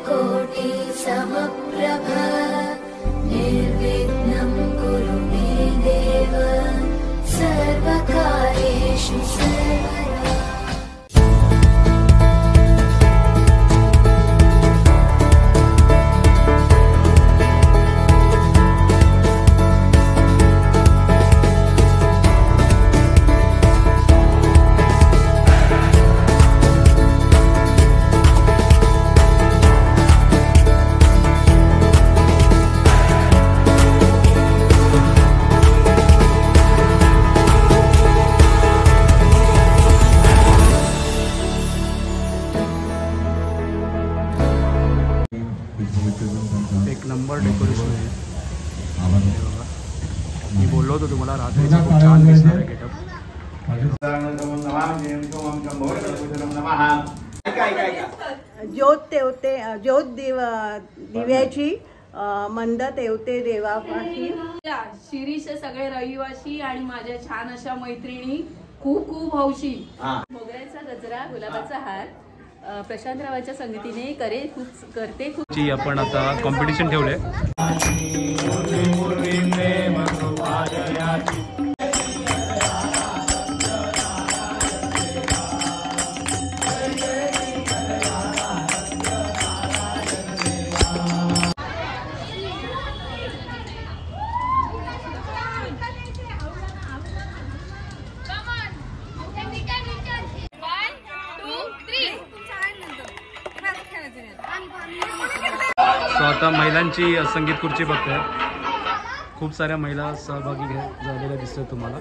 सूर्यकोटि समप्रभ निर्विघ्नं कुरु मे देव सर्वकार्येषु सर्वदा। एक नंबर डेकोरेशन आहे. मी बोललो होतो तुम्हाला रात्रीचा खूप छान दिसणार आहे गेटअप. ज्योत दिव्याची मंद तेवते देवापाशी. शिरीष सगळे रहिवाशी आणि माझ्या छान अशा मैत्रिणी खूप खूप हौशी. मोगऱ्याचा गजरा गुलाबाचा हार प्रशांतरावांच्या संगतीने करते खूप. आपण आता कॉम्पिटिशन ठेवले. आता महिलांची संगीत खुर्ची बघतोय. खूप साऱ्या महिला सहभागी झालेल्या दिसतात तुम्हाला.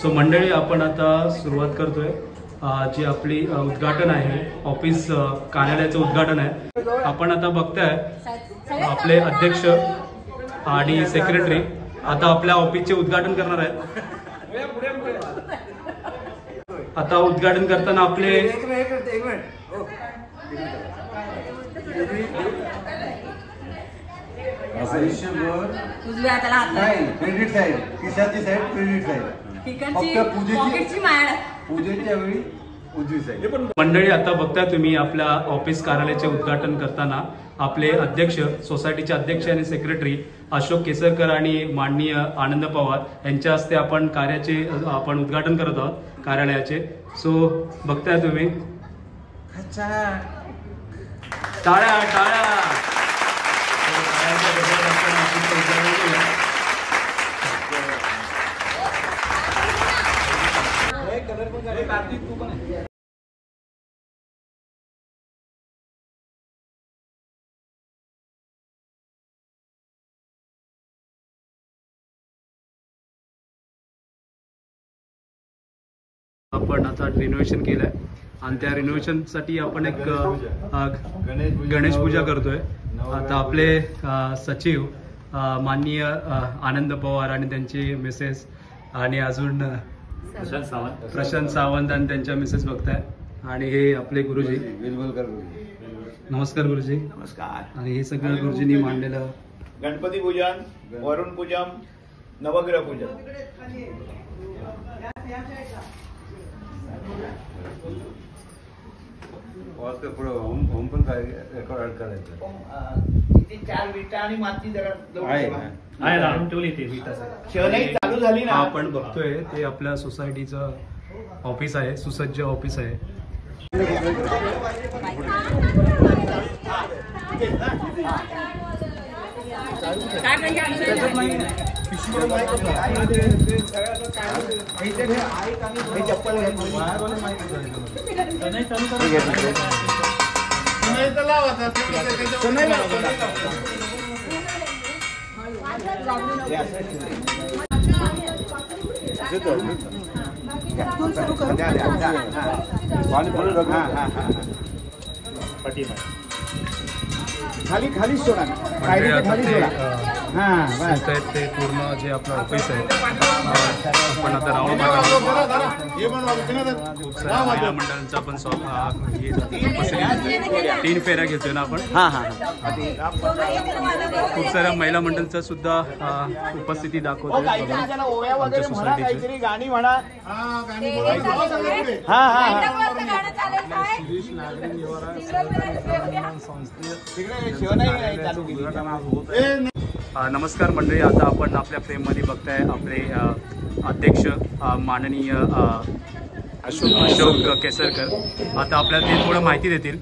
सो मंडळी, आपण आता सुरुवात करतोय. जी आपली उद्घाटन आहे, ऑफिस कार्यालयाचं उद्घाटन आहे. आपण आता बघताय आपले अध्यक्ष आणि सेक्रेटरी आता आपल्या ऑफिसचे उद्घाटन करणार आहेत. आता उद्घाटन करताना आपले मंडळी, आता बघताय तुम्ही आपल्या ऑफिस कार्यालयाचे उद्घाटन करताना आपले अध्यक्ष, सोसायटीचे अध्यक्ष आणि सेक्रेटरी अशोक केसरकर आणि माननीय आनंद पवार यांच्या हस्ते आपण आपण उद्घाटन करत आहोत कार्यालयाचे. सो बघताय तुम्ही. टाळ्या टाळ्या. आपण आता रिनोव्हेशन केलंय आणि त्या रिनोव्हेशनसाठी आपण एक गणेश पूजा करतोय. आता आपले सचिव माननीय आनंद पवार आणि त्यांचे मिसेस आणि अजून प्रशांत सावंत आणि त्यांच्या मिसेस बघताय. आणि हे आपले गुरुजी. नमस्कार गुरुजी. नमस्कार. आणि हे सगळं गुरुजींनी मांडलेलं गणपती पूजन, वरुण पूजन, नवग्रह पूजन. होम पण काय रेकॉर्ड करायचं. इथे 4 विटा आणि माती चालू झाली ना. आपण बघतोय ते आपल्या सोसायटीचं ऑफिस आहे, सुसज्ज ऑफिस आहे. खाली खाली सोडा म्हणजे आता खाली ते सोडा हां बस ते पूर्ण जे आपलं ऑफिस आहे आपण आता राहून खूप साऱ्या महिला मंडळांचा आपण उपस्थिती 3 फेऱ्या घेतोय ना आपण. हां हां खूप साऱ्या महिला मंडळांचा सुद्धा उपस्थिती दाखवतोय आमच्या सोसायटीची. गाणी म्हणा हां हां शिरीष नागरी निवारा नमस्कार मंडळी, आता आपण आपल्या फ्रेममध्ये बघताय आपले अध्यक्ष माननीय अशोक केसरकर. आता आपल्याला ते थोडं माहिती देतील.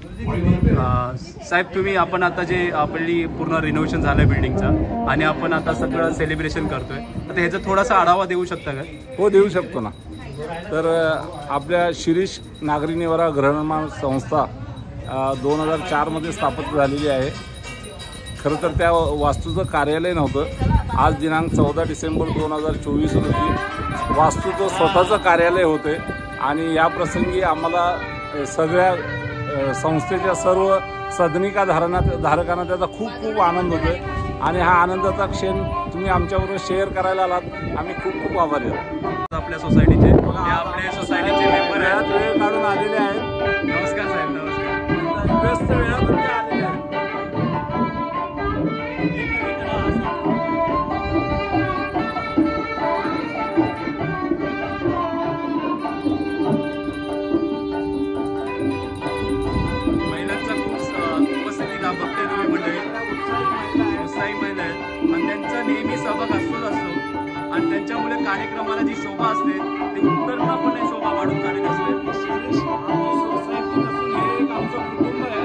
साहेब तुम्ही आपण आता जे आपली पूर्ण रिनोव्हेशन झालं बिल्डिंगचा आणि आपण आता सगळं सेलिब्रेशन करतोय, आता ह्याचा थोडासा आढावा देऊ शकता का? हो देऊ शकतो ना. तर आपल्या शिरीष नागरी निवारा गृहनिर्माण संस्था 2004मध्ये स्थापित झालेली आहे. खरं तर त्या वास्तूचं कार्यालय नव्हतं. आज दिनांक 14 डिसेंबर 2024 रोजी वास्तूचं स्वतःचं कार्यालय होते आणि या प्रसंगी आम्हाला सगळ्या संस्थेच्या सर्व सदनिका धारकांना त्याचा खूप खूप आनंद होतो आणि हा आनंदाचा क्षण तुम्ही आमच्याबरोबर शेअर करायला आलात. आम्ही खूप खूप आभारी आहोत. आपल्या सोसायटीचे आपल्या सोसायटीचे मेंबर वेळात वेळ काढून आलेले आहेत. नमस्कार साहेब. नमस्कार. व्यस्त वेळात आलेले आहेत. महिलांचा खूप उपस्थिती बघते तुम्ही मंडळी. उत्साही महिला आहेत आणि त्यांचा नेहमी सहभाग असतोच असतो आणि त्यांच्यामुळे कार्यक्रमाला जी शोभा असते ती पूर्णपणे शोभा वाढून काढत असते. सोसायटी नसून हे एक आमचं कुटुंब आहे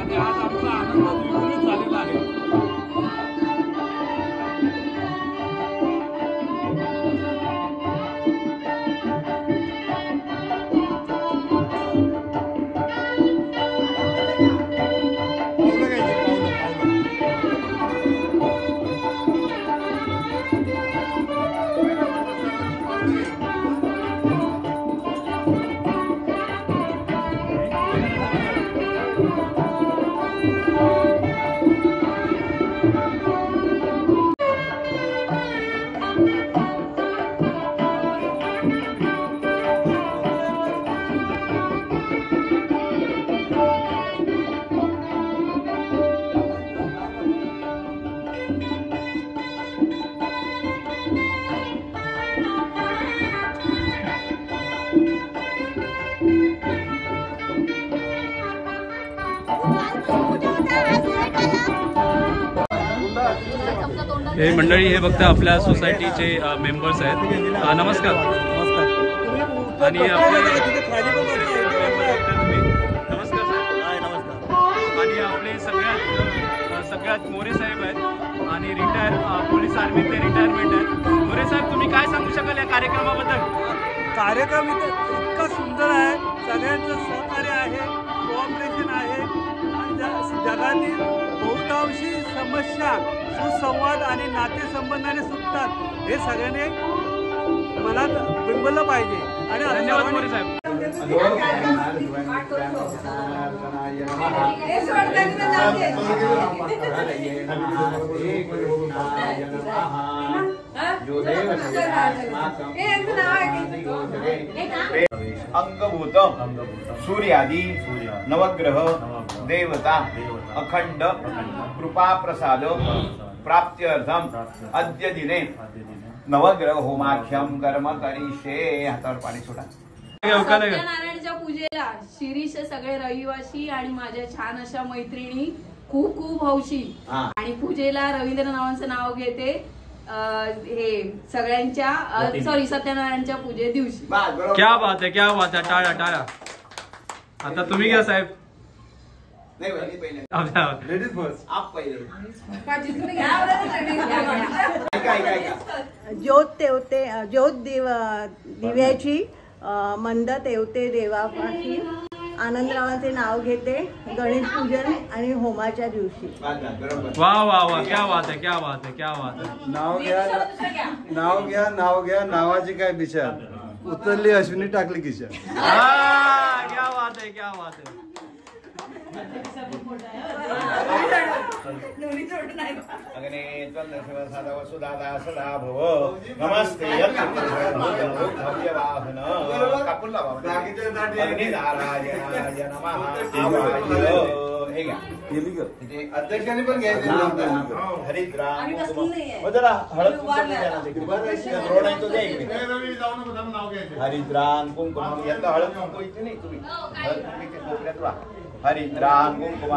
आणि आज आमचा आनंद द्विगुणित झालेला आहे. हे मंडळी हे फक्त आपल्या सोसायटीचे मेंबर्स आहेत. नमस्कार. आणि आपले नमस्कार साहेब. आणि आपले सगळ्यात मोरे साहेब आहेत आणि रिटायर पोलीस आर्मीतले रिटायरमेंट आहेत. मोरे साहेब तुम्ही काय सांगू शकाल या कार्यक्रमाबद्दल? कार्यक्रम इतका सुंदर आहे. सगळ्यांचं सहकार्य आहे, कोऑपरेशन आहे आणि जगातील बहुतांशी समस्या सुसंवाद आणि नातेसंबंधाने सुटतात हे सगळ्यांनी मनात बिंबवलं पाहिजे. आणि धन्यवाद मोरे साहेब. अंगभूत सूर्यादि नवग्रह देवता अखंड कृपा प्रसाद प्राप्त्यर्थम अद्य दिने नवग्रह होमाख्यम कर्म करिष्ये. हातावर पाणी सोडा. सत्यनारायणच्या पूजेला शिरीष सगळे रहिवासी आणि माझ्या छान अशा मैत्रिणी खूप खूप हौशी आणि पूजेला रवींद्र नावांचं नाव घेते हे सगळ्यांच्या सत्यनारायणच्या पूजे दिवशी. क्या बात आहे, क्या बात आहे. टाळा टाळा. आता तुम्ही घ्या साहेब. Ladies first. आप पहिले. ज्योत दिव्याची मंद तेवते देवापाशी आनंदरावांचे नाव घेते गणेश पूजन आणि होमाच्या दिवशी. वा वा वा. क्या बात आहे, क्या बात आहे, क्या बात आहे. नाव घ्या नावाची काय विचार उतरली अश्विनी टाकली किशा. क्या बात आहे, क्या बात आहे. अग्ने त्वन्नशिवसदा वसुदादा सदा भव नमस्ते भव्यवाहन कापून लावा अग्नि नारायणाय नमः आवाहय हे घ्या अध्यक्षांनी पण घ्यायचं हरिद्राम जरा हळद रोड आहे तो द्या इकडे हरिद्राम कुंकुम यंदा हळद कुंकू इथे नाही तुम्ही हळद कुंकू कोपऱ्यात वा हरिद्राम कुंकुम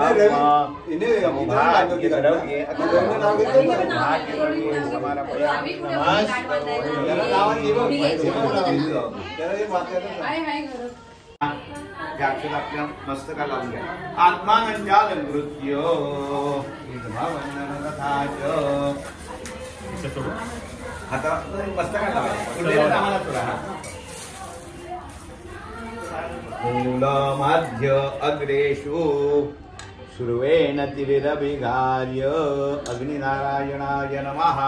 मस्तका लावून घ्या आत्मानंजाल नृत्य आता मस्तका लावा मूलमाध्य अग्रेषु श्रुवेण तिविरभिघार्य अग्निनारायणाय नमः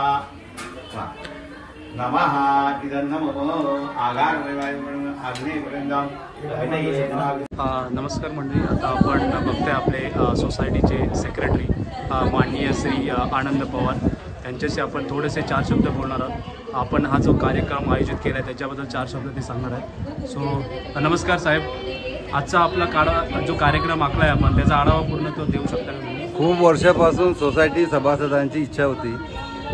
नमः इदं नमः नमस्कार मंडळी, आता आपण बघतोय आपले सोसायटीचे सेक्रेटरी माननीय श्री आनंद पवार त्यांच्याशी आपण थोडेसे 4 शब्द बोलणार आहोत. आपण हा जो कार्यक्रम आयोजित केला आहे त्याच्याबद्दल 4 शब्द ते सांगणार आहेत. सो नमस्कार साहेब, आजचा आपला जो कार्यक्रम आखला आहे आपण त्याचा आढावा पूर्ण तो देऊ शकता का? खूप वर्षापासून सोसायटी सभासदांची इच्छा होती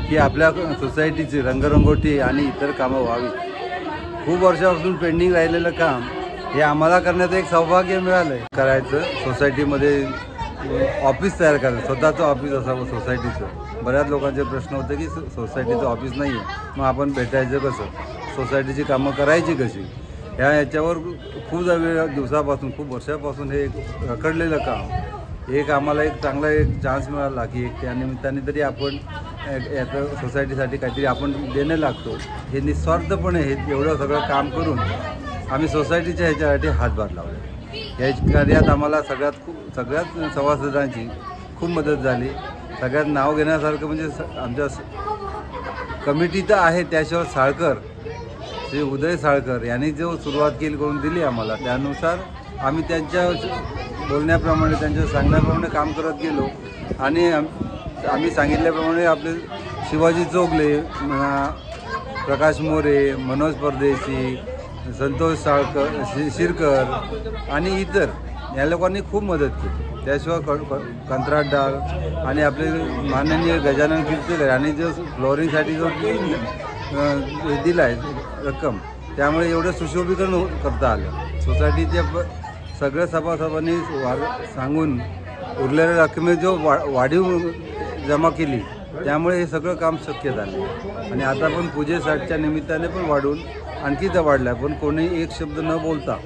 की आपल्या सोसायटीची रंगरंगोटी आणि इतर कामं व्हावी. खूप वर्षापासून पेंडिंग राहिलेलं काम हे आम्हाला करण्याचं एक सौभाग्य मिळालं आहे. करायचं सोसायटीमध्ये ऑफिस तयार करायचं, स्वतःचं ऑफिस असावं सोसायटीचं. बऱ्याच लोकांचे प्रश्न होते की सोसायटीचं ऑफिस नाही आहे, मग आपण भेटायचं कसं, सोसायटीची कामं करायची कशी, याच्यावर खूप दिवसापासून खूप वर्षापासून हे रखडलेलं काम एक आम्हाला एक चांगला एक चान्स मिळाला की एक त्या निमित्ताने तरी आपण याचं सोसायटीसाठी काहीतरी आपण देणं लागतो. हे निस्वार्थपणे हे एवढं सगळं काम करून आम्ही सोसायटीच्या ह्याच्यासाठी हातभार लावले. या कार्यात आम्हाला सगळ्यात सभासदांची खूप मदत झाली. सगळ्यात नाव घेण्यासारखं म्हणजे आमच्या कमिटी तर आहे त्याशिवाय साळकर, श्री उदय साळकर यांनी जो सुरुवात केली करून दिली आम्हाला, त्यानुसार आम्ही त्यांच्या बोलण्याप्रमाणे त्यांच्या सांगण्याप्रमाणे काम करत गेलो. आणि आम्ही सांगितल्याप्रमाणे आपले शिवाजी चोगले, प्रकाश मोरे, मनोज परदेशी, संतोष साळकर, शिरकर आणि इतर या लोकांनी खूप मदत केली. त्याशिवाय कंत्राटदार आणि आपले माननीय गजानन कीर्तीकर यांनी जो फ्लोरिंगसाठी जो दिला आहे रक्कम, त्यामुळे एवढं सुशोभीकरण करता आलं. सोसायटीच्या सगळ्या सभासदांनी सांगून उरलेल्या रकमेत जो वाढीव जमा केली, त्यामुळे हे सगळं काम शक्य झालं. आणि आता पण पूजेसाठीच्या निमित्ताने पण वाढून आणखी त्या वाढल्या, पण कोणी एक शब्द न बोलता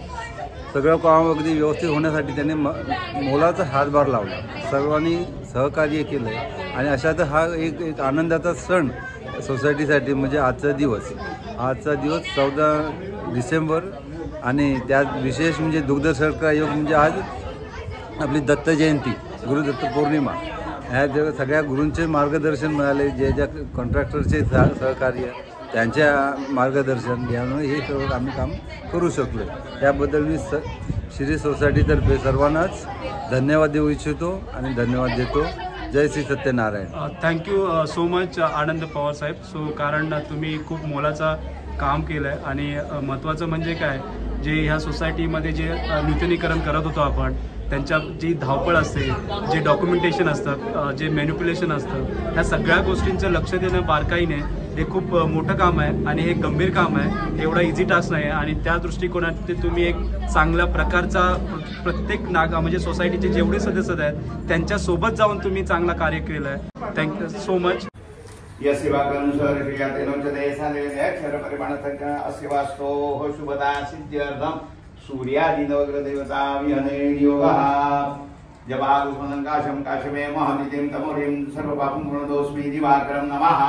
सगळं काम अगदी व्यवस्थित होण्यासाठी त्यांनी मोलाचा हातभार लावला. सर्वांनी सहकार्य केलं आहे. आणि अशा तर हा एक आनंदाचा सण सोसायटीसाठी म्हणजे आजचा दिवस 14 डिसेंबर. आणि त्यात विशेष म्हणजे दुग्धशर्करा योग म्हणजे आज आपली दत्त जयंती, गुरुदत्त पौर्णिमा. ह्या सगळ्या गुरूंचे मार्गदर्शन मिळाले, ज्या कॉन्ट्रॅक्टरचे सहकार्य, त्यांच्या मार्गदर्शन यामुळे हे सगळं आम्ही काम करू शकलो. त्याबद्दल मी श्री सोसायटीतर्फे सर्वांनाच धन्यवाद देऊ इच्छितो आणि धन्यवाद देतो. जय Shri Satyanarayan. Thank you so much Anand Pawar साहेब. सो कारण तुम्ही खूप मोलाचा काम केलं आहे. आणि महत्त्वाचं म्हणजे काय, जे ह्या सोसायटीमध्ये जे नूतनीकरण करत होतो आपण, त्यांच्या जी धावपळ असते, जे डॉक्युमेंटेशन असतात, जे मॅनिप्युलेशन असतं, ह्या सगळ्या गोष्टींचं लक्ष देणं बारकाईने हे खूप मोठं काम आहे. आणि हे गंभीर काम आहे, एवढा इझी टास्क नाही आहे. आणि त्या दृष्टिकोनात तुम्ही एक चांगल्या प्रकारचा प्रत्येक म्हणजे सोसायटीचे जेवढे सदस्य आहेत त्यांच्यासोबत जाऊन तुम्ही चांगला कार्य केलं आहे. Thank you so much. सूर्यादिनवग्रदेवता विहनेयोगः जबागुसमनकाशं काशमे महानितिं तमोरिं सर्वपापं प्रणतोऽस्मि दिवाकरं नमः.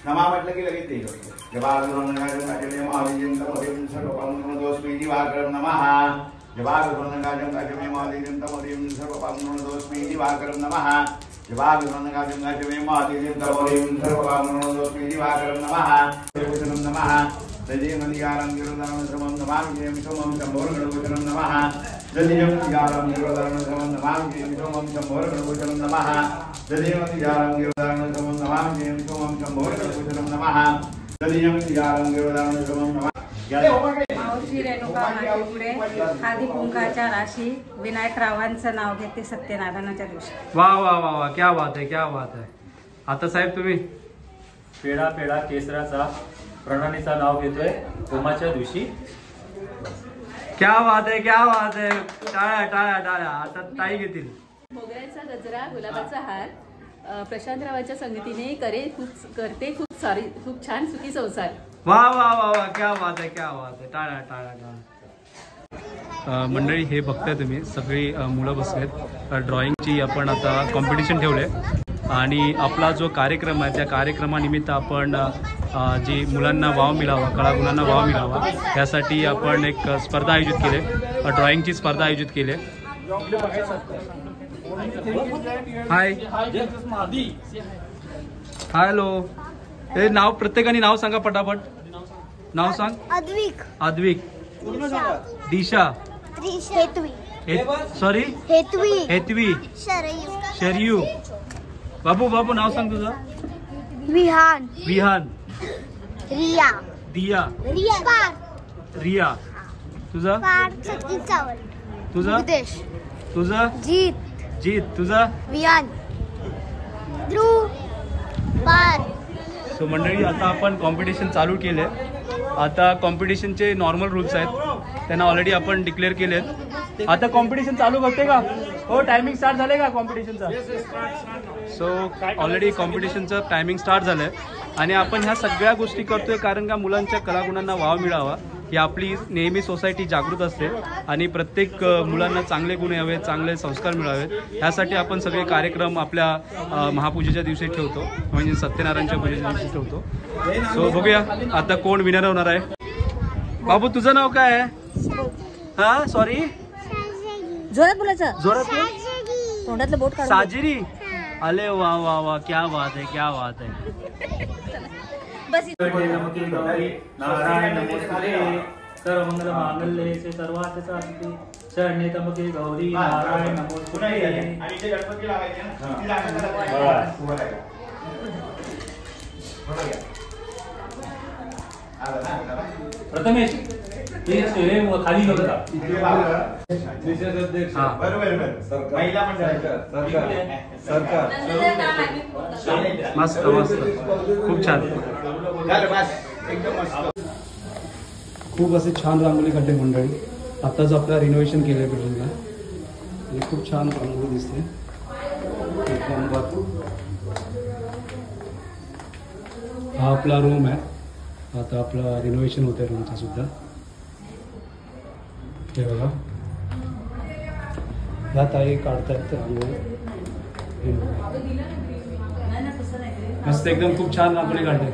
नमः म्हटलं की लगेच येईल. जबागुसमनकाशं काशमे महानितिं तमोरिं सर्वपापं प्रणतोऽस्मि दिवाकरं नमः. जबागुसमनकाशं काशमे महानितिं तमोरिं सर्वपापं प्रणतोऽस्मि दिवाकरं नमः. जबागुसमनकाशं काशमे महानितिं तमोरिं सर्वपापं प्रणतोऽस्मि दिवाकरं नमः. नमः. तजे नलियारं गिरुदानं समं नमामि सोमं शम्भोर्गणगोचरं नमः. दधियं यारं गिरोदारणसमं नमामि सोमं शम्भोर्गणभूषणं नमः दधियं यारं गिरोदारणसमं नमामि सोमं शम्भोर्गणभूषणं नमः दधियं यारं गिरोदारणसमं नमः मावशी रेणुका माटेपुढे आधी कुंकाच्या राशी विनायकरावांचं नाव घेते सत्यनारायणाच्या दिवशी. वा वा वा वा, क्या बात आहे, क्या बात आहे. आता साहेब तुम्ही पेढा पेढा केसराचा प्रणालीचा नाव घेतोय होमाच्या दिवशी. क्या बात आहे, क्या बात आहे. टाळ्या टाळ्या टाळ्या. आता ताई घेतील. मोगऱ्याचा गजरा गुलाबाचा हार प्रशांतरावांच्या संगतीने करते खूप छान सुखी संसार. वा वा वा वा, क्या बात आहे, क्या बात आहे. टाळ्या टाळ्या टाळ्या. मंडळी हे बघताय तुम्ही सगळी मुलं बसलेत. ड्रॉइंगची आपण आता कॉम्पिटिशन ठेवले आणि आपला जो कार्यक्रम आहे त्या कार्यक्रमानिमित्त आपण जी मुलांना वाव मिळावा, कलागुणांना वाव मिळावा यासाठी आपण एक स्पर्धा आयोजित केली. ड्रॉइंगची स्पर्धा आयोजित केली. Hi hello. हे नाव प्रत्येकाने नाव सांगा पटापट. नाव सांग. अद्विक. अद्विक. दिशा. सॉरी हेतवी. शरयू. बाबू बाबू नाव सांग तुझं. विहान. विहान. रिया. दिया. रिया. तुझं. तुझं. तुझं. जीत. तुझं. विहान. ध्रुव. पार. सो मंडळी आता आपण कॉम्पिटिशन चालू केले. आता कॉम्पिटिशनचे नॉर्मल रूल्स आहेत त्यांना ऑलरेडी आपण डिक्लेअर केलेत. आता कॉम्पिटिशन चालू करते का? हो, टायमिंग स्टार्ट झाले का कॉम्पिटिशनचा? सो ऑलरेडी कॉम्पिटिशनचं टायमिंग स्टार्ट झालंय आणि आपण ह्या सगळ्या गोष्टी करतोय कारण का मुलांच्या कलागुणांना वाव मिळावा. ही आपली नेहमी सोसायटी जागृत असते आणि प्रत्येक मुलांना चांगले गुण यावेत, चांगले संस्कार मिळावेत ह्यासाठी आपण सगळे कार्यक्रम आपल्या महापूजेच्या दिवशी ठेवतो, म्हणजे सत्यनारायणच्या पूजेच्या दिवशी ठेवतो. सो बघूया आता कोण विनर होणार आहे. बाबू तुझं नाव काय आहे? हा सॉरी, जोरात बोलायचं. जोरात. तोंडातलं बोट काढ. साजिरी. अरे वा वा वा, क्या बात है, क्या बात है. नारायण नमोस्तुते सर्वमंगल मांगल्ये सर्वार्थ साधिके शरण्ये त्र्यंबके गौरी नारायण नमोस्तुते. आणि ते गणपती लावायचे ना. प्रथमेश खाली घेऊन जा. बरोबर. महिला सरकार. मस्त मस्त, खूप छान. एकदम मस्त. खूप असे छान रांगोळी काढले मंडळी. आताच आपलं रिनोव्हेशन केलंय बिल्डिंगला. खूप छान रांगोळी दिसते. हा आपला रूम आहे. आता आपलं रिनोव्हेशन होत आहे रूमचा सुद्धा. हे बघा, ह्या ताई काढतायत रांगोळी. मस्त एकदम खूप छान रांगोळी काढते.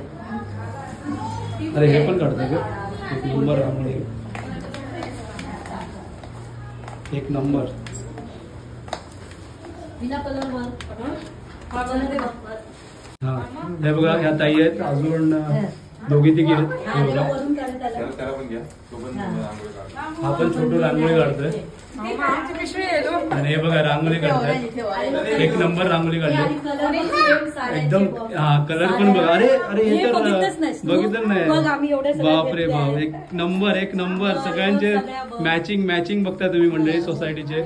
अरे हे पण काढते का? एक नंबर रांगोळी, एक नंबर. हा हे बघा, ह्या ताई आहेत. अजून दोघी तिघी आहेत. हे बघा, हा पण छोटू रांगोळी काढतोय. आणि हे बघा रांगोळी काढताय. एक नंबर रांगोळी काढली एकदम. हा कलर पण बघा. अरे अरे हे तर बघितलं नाही. बापरे बाप, एक नंबर, एक नंबर. सगळ्यांचे मॅचिंग बघता तुम्ही मंडळी सोसायटीचे.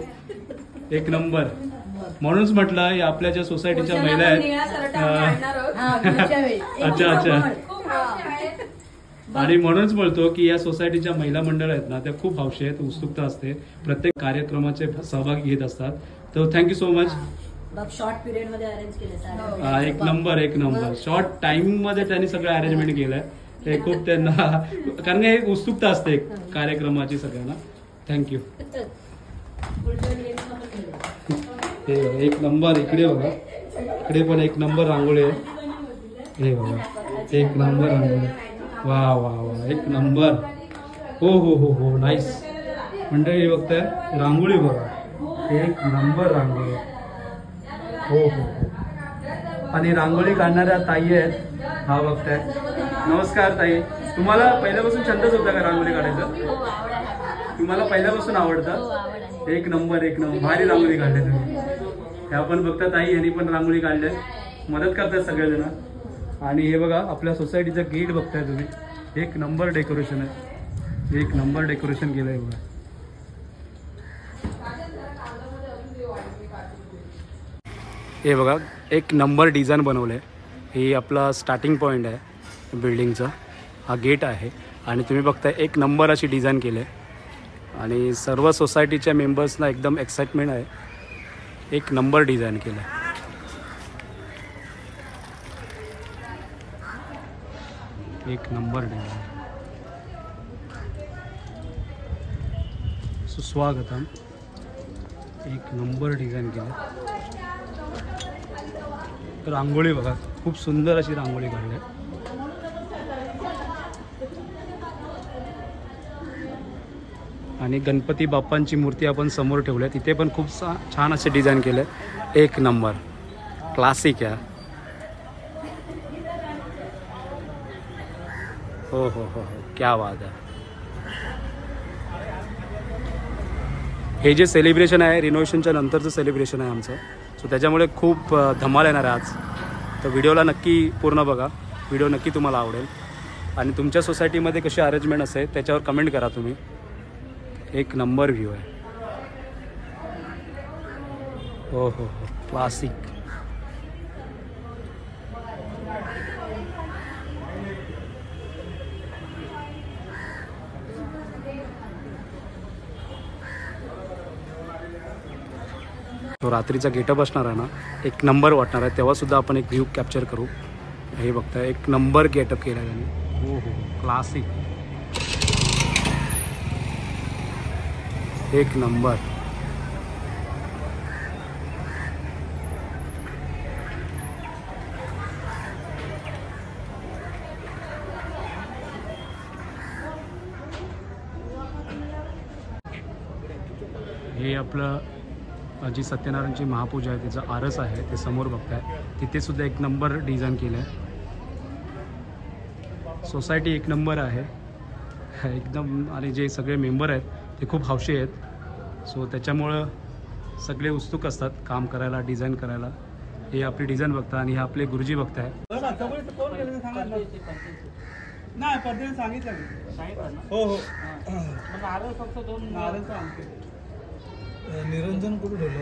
एक नंबर. म्हणूनच म्हटलं आपल्या ज्या सोसायटीच्या महिला आहेत. अच्छा. आणि म्हणूनच बोलतो की या सोसायटीच्या महिला मंडळ आहेत ना, त्या खूप हौशी आहेत, उत्सुकता असते, प्रत्येक कार्यक्रमाचे सहभागी घेत असतात. तर thank you so much. Short period मध्ये अरेंज केलं. एक नंबर, एक नंबर. शॉर्ट टाइमिंग मध्ये त्यांनी सगळं अरेंजमेंट केलंय. हे खूप त्यांना, कारण एक उत्सुकता असते कार्यक्रमाची सगळ्यांना. थँक्यू. एक नंबर. इकडे बघा, इकडे पण एक नंबर रांगोळी आहे. हे बघा, एक नंबर रांगोळी. वा वा वा, एक नंबर. हो नाईस. मंडळी बघताय रांगोळी बघा, एक नंबर रांगोळी. हो. आणि रांगोळी काढणाऱ्या ताई आहेत. हा बघताय. नमस्कार ताई, तुम्हाला पहिल्यापासून छंदच होता का रांगोळी काढायचा? तुम्हाला पहिल्यापासून आवडतं? एक नंबर भारी रांगोळी काढले तुम्ही. ह्या पण बघता ताई यांनी पण रांगोळी काढले, मदत करतात सगळेजण. आणि हे बघा आपल्या सोसायटीचं गेट बघताय तुम्ही, एक नंबर डेकोरेशन आहे, एक नंबर डेकोरेशन केलंय बघा. हे बघा एक नंबर डिझाईन बनवलं आहे. हे आपला स्टार्टिंग पॉईंट आहे बिल्डिंगचा, हा गेट आहे. आणि तुम्ही बघताय एक नंबर अशी डिझाईन केली आहे. आणि सर्व सोसायटीच्या मेंबर्सना एकदम एक्साइटमेंट आहे. एक नंबर डिझाईन केलं आहे. एक नंबर डिझाईन. सुस्वागतम. एक नंबर डिझाईन केलं. रांगोळी बघा, खूप सुंदर अशी रांगोळी काढली आहे. आणि गणपती बाप्पांची मूर्ती आपण समोर ठेवली आहे, तिथे पण खूप छान असे डिझाईन केले. एक नंबर क्लासिक आहे. हो हो हो हो, क्या बात आहे. हे जे सेलिब्रेशन आहे रिनोव्हेशनच्या नंतरचं सेलिब्रेशन आहे आमचं, सो त्याच्यामुळे खूप धमाल येणार आहे आज. तर व्हिडिओला नक्की पूर्ण बघा, व्हिडिओ नक्की तुम्हाला आवडेल. आणि तुमच्या सोसायटीमध्ये कशी अरेंजमेंट असेल त्याच्यावर कमेंट करा तुम्ही. एक नंबर व्ह्यू आहे. हो हो हो, क्लासिक. तो रात्रीचा गेटअप असणार आहे ना, एक नंबर वाटणार आहे. तेव्हासुद्धा आपण एक व्ह्यू कॅप्चर करू. हे बघताय एक नंबर गेटअप केला त्यांनी. हो हो, क्लासिक. एक नंबर. हे आपलं जी सत्यनारायणची महापूजा आहे त्याचं आरस आहे, ते समोर बघताय. तिथे सुद्धा एक नंबर डिझाईन केलं आहे. सोसायटी एक नंबर आहे एकदम. आणि जे सगळे मेंबर आहेत ते खूप हौशी आहेत. सो त्याच्यामुळं सगळे उत्सुक असतात काम करायला, डिझाईन करायला. हे आपली डिझाईन बघता आणि हे आपले गुरुजी बघताय. नाही पद्धतीने सांगितलं हो हो. निरंजन कुठे ठेवलं?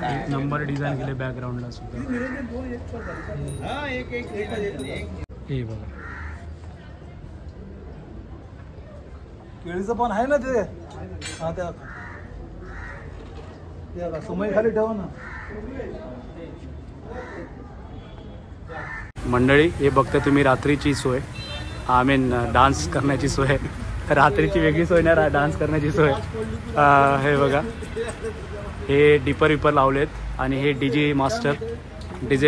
एक नंबर डिझाईन केले बॅकग्राऊंडला सुद्धा. हे बघा केळीचं पण आहे ना ते. हा त्या समय खाली ठेवा ना. मंडळी हे बघता तुम्ही रात्रीची सोय, आय मीन डान्स करण्याची सोय. रात्रीची वेगळी सोय नाही, डान्स करण्याची सोय. हे बघा हे डिपर विपर लावलेत. आणि हे डीजे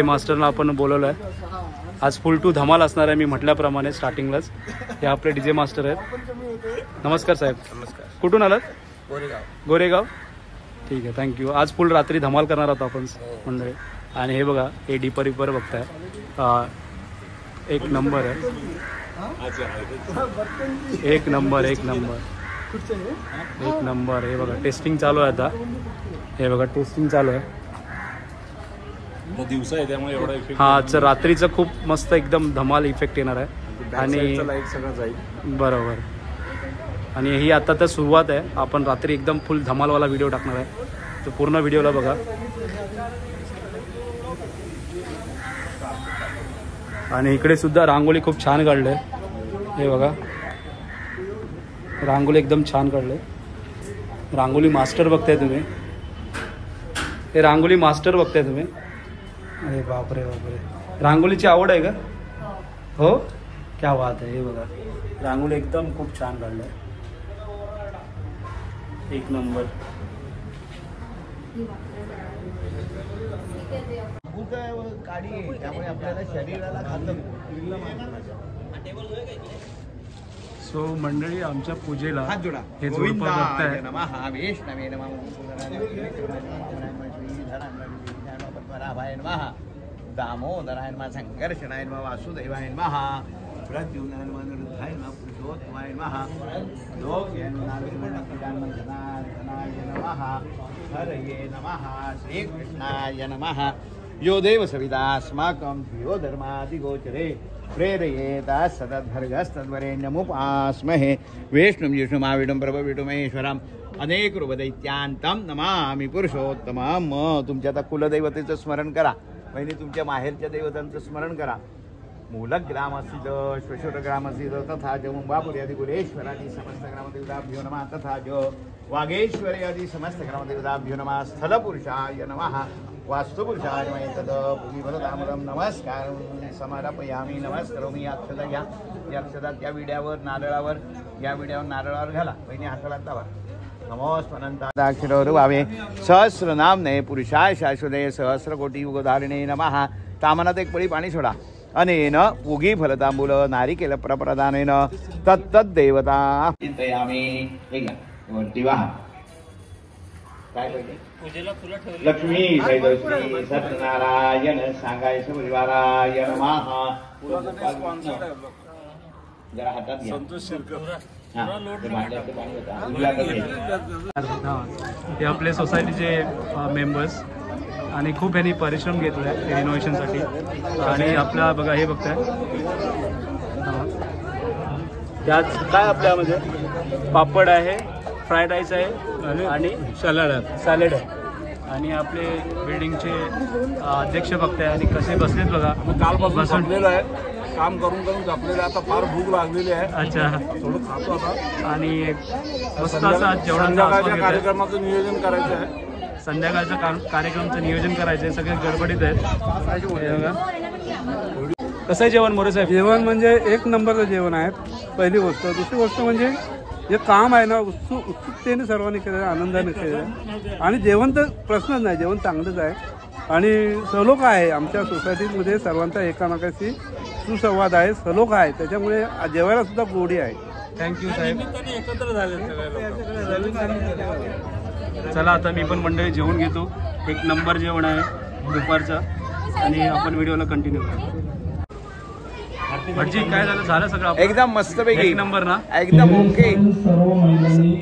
मास्टरला आपण बोलवलं आहे. आज फुल टू धमाल असणार आहे. मी म्हटल्याप्रमाणे स्टार्टिंगलाच हे आपले डीजे मास्टर आहेत. नमस्कार साहेब. नमस्कार. कुठून आलात? गोरेगाव. ठीक आहे, थँक्यू. आज फुल रात्री धमाल करणार आहोत आपण मंडळी. आणि हे बघा हे डिपर विपर बघताय, एक नंबर आहे. एक नंबर. हे बघा टेस्टिंग चालू आहे आता. हे बघा टेस्टिंग चालू आहे. दिवसा आहे त्यामुळे एवढा इफेक्ट. हा, आजचं रात्रीचं खूप मस्त एकदम धमाल इफेक्ट येणार आहे. आणि लाईट सगळं जाईल. बरोबर. आणि ही आता तर सुरुवात आहे. आपण रात्री एकदम फुल धमालवाला व्हिडिओ टाकणार आहे, तर पूर्ण व्हिडिओला बघा. आणि इकडे सुद्धा रांगोळी खूप छान काढले. हे बघा रांगोळी एकदम छान काढले. रांगोळी मास्टर बघताय तुम्ही. हे रांगोळी मास्टर बघताय तुम्ही. अरे बापरे बापरे, रांगोळीची आवड आहे का? हो, क्या बात आहे. हे बघा रांगोळी एकदम खूप छान काढलं आहे. एक नंबर. त्यामुळे आपल्याला शरीराला घातक. सो मंडळी आमच्या पूजेला हात जोडा. हे जोडपं बघताय. नमः वैष्णवे नमः दामोदराय नमः संघर्षणाय नमः वासुदेवाय नमः प्रद्युम्नाय पुरुषोत्तमाय नमः लोक्यनुनाय नमः हरये नमः श्रीकृष्णाय नमः यो देव सविदास्माकं धियो धर्मादिगोचरे प्रेरयेता सदद्भर्गस्तद्वरेण्यमुपास्महे विष्णुं जिष्णुमाविडं प्रभविडुमेश्वरम् अनेकरूपदैत्यांतं नमामि पुरुषोत्तमं तुमच्या आता कुलदैवतेचं स्मरण करा बहिणी तुमच्या माहेरच्या देवतांचं स्मरण करा मूलग्राम असतील श्वेश्वरग्राम असतील तथा च मुंबापुरी आदि गुरेश्वरादि समस्त ग्रामदेवताभ्यो नमः तथा च वागेश्वरी आदि समस्त ग्रामदेवताभ्यो नमः स्थलपुरुषाय नमः वास्तुपुरुषाय नमः तद भूमिफलदामरं नमस्कार समर्पयामि नमस्करोमि अक्षता या अक्षता त्या विड्यावर नारळावर या विड्यावर नारळावर घाला बहिणी हाताला लावा नमोस्मनंताक्षर भावे सहस्र नामने पुरुषाय शाश्वते सहस्र कोटी युगधारिणे नमः तामनात एक पळी पाणी सोडा अनेन उगी फलतांबूल नारिकेल प्रप्रदानेन तत्तद्देवता चिंतयामि दिवा काय लक्ष्मी सैदश्री सत्यनारायण सांगाय परिवाराय नमः जरा हातात घ्या हे आपले सोसायटीचे मेंबर्स आणि खूप यांनी परिश्रम घेतला आहे रिनोव्हेशनसाठी आणि आपला बघा हे बघताय यात काय आपल्यामध्ये पापड आहे फ्राईड राईस आहे आणि सॅलड आहे आणि आपले बिल्डिंगचे अध्यक्ष बघताय आणि कसे बसलेत बघा कालपासून संपलेलं आहे काम करून करून आपल्याला आता फार भूक लागलेली आहे अच्छा थोडं खातो आता आणि मस्त असा जेवणाच्या कार्यक्रमाचं नियोजन करायचं आहे संध्याकाळचं कार्यक्रमचं नियोजन करायचं आहे सगळे गडबडीत आहेत कसं आहे जेवण मोरे साहेब जेवण म्हणजे एक नंबरचं जेवण आहे पहिली गोष्ट दुसरी गोष्ट म्हणजे जे काम आहे ना उत्सुकतेने सर्वांनी केलेलं आनंदाने केलेलं आणि जेवण तर प्रश्नच नाही जेवण चांगलंच आहे आणि सलोखा आहे आमच्या सोसायटीमध्ये सर्वांचा एकामेकाशी सुसंवाद आहे सलोखा आहे त्याच्यामुळे जेवायला सुद्धा गोडी आहे थँक्यू साहेब एकत्र झाले चला आता मी पण मंडळी जेवण घेतो एक नंबर जेवण आहे दुपारचं आणि आपण व्हिडिओला कंटिन्यू करू भटजी काय झालं सगळं एकदम मस्तपैकी एक नंबर ना एकदम ओके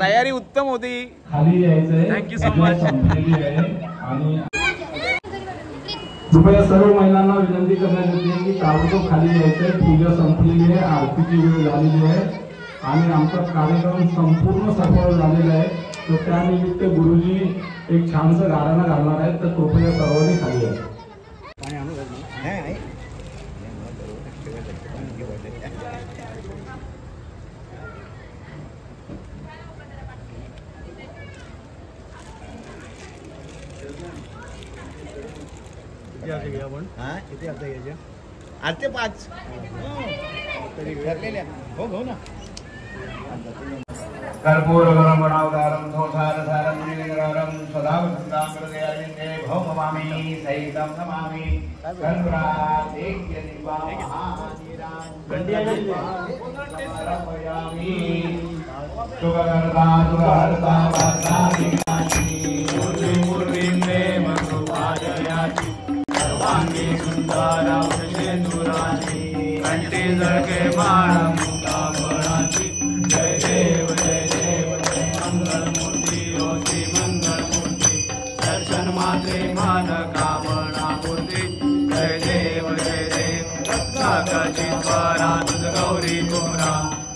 तयारी उत्तम होती थँक्यू सो मच कृपया सर्व महिलांना विनंती करण्यात येते की ताबडतोब खाली यायचंय पूजा संपलेली आहे आरतीची वेळ झालेली आहे आणि आमचा कार्यक्रम संपूर्ण सफळ झालेला आहे तर त्यानिमित्त गुरुजी एक छानसं गाणं घालणार आहेत तर कृपया सर्वांनी खाली या किती अर्थ घ्यायच्या 8 ते 5 हो ना कर्पूरगणमणावतारं थोथारसारं निरंतरं सदा वसन्तामृतयामिते भौमवामि सहितं नमामि कर्पूरातेक्य दीपाहानिराञ्जनमर्पयामि शुभकर्ता शुभहर्ता वरदानि मूर्तिं मे मधुपादयाचि सर्वांगी सुंदरा वृषेंदुराची कंठी जळके माळ मुक्ताफळाची जय देव जय देव जय मंगलमूर्ती ओ श्री मंगलमूर्ती दर्शन मात्रे मान कामना मूर्ती जय देव रत्नाकाची स्वरा तुझ गौरी कुमरा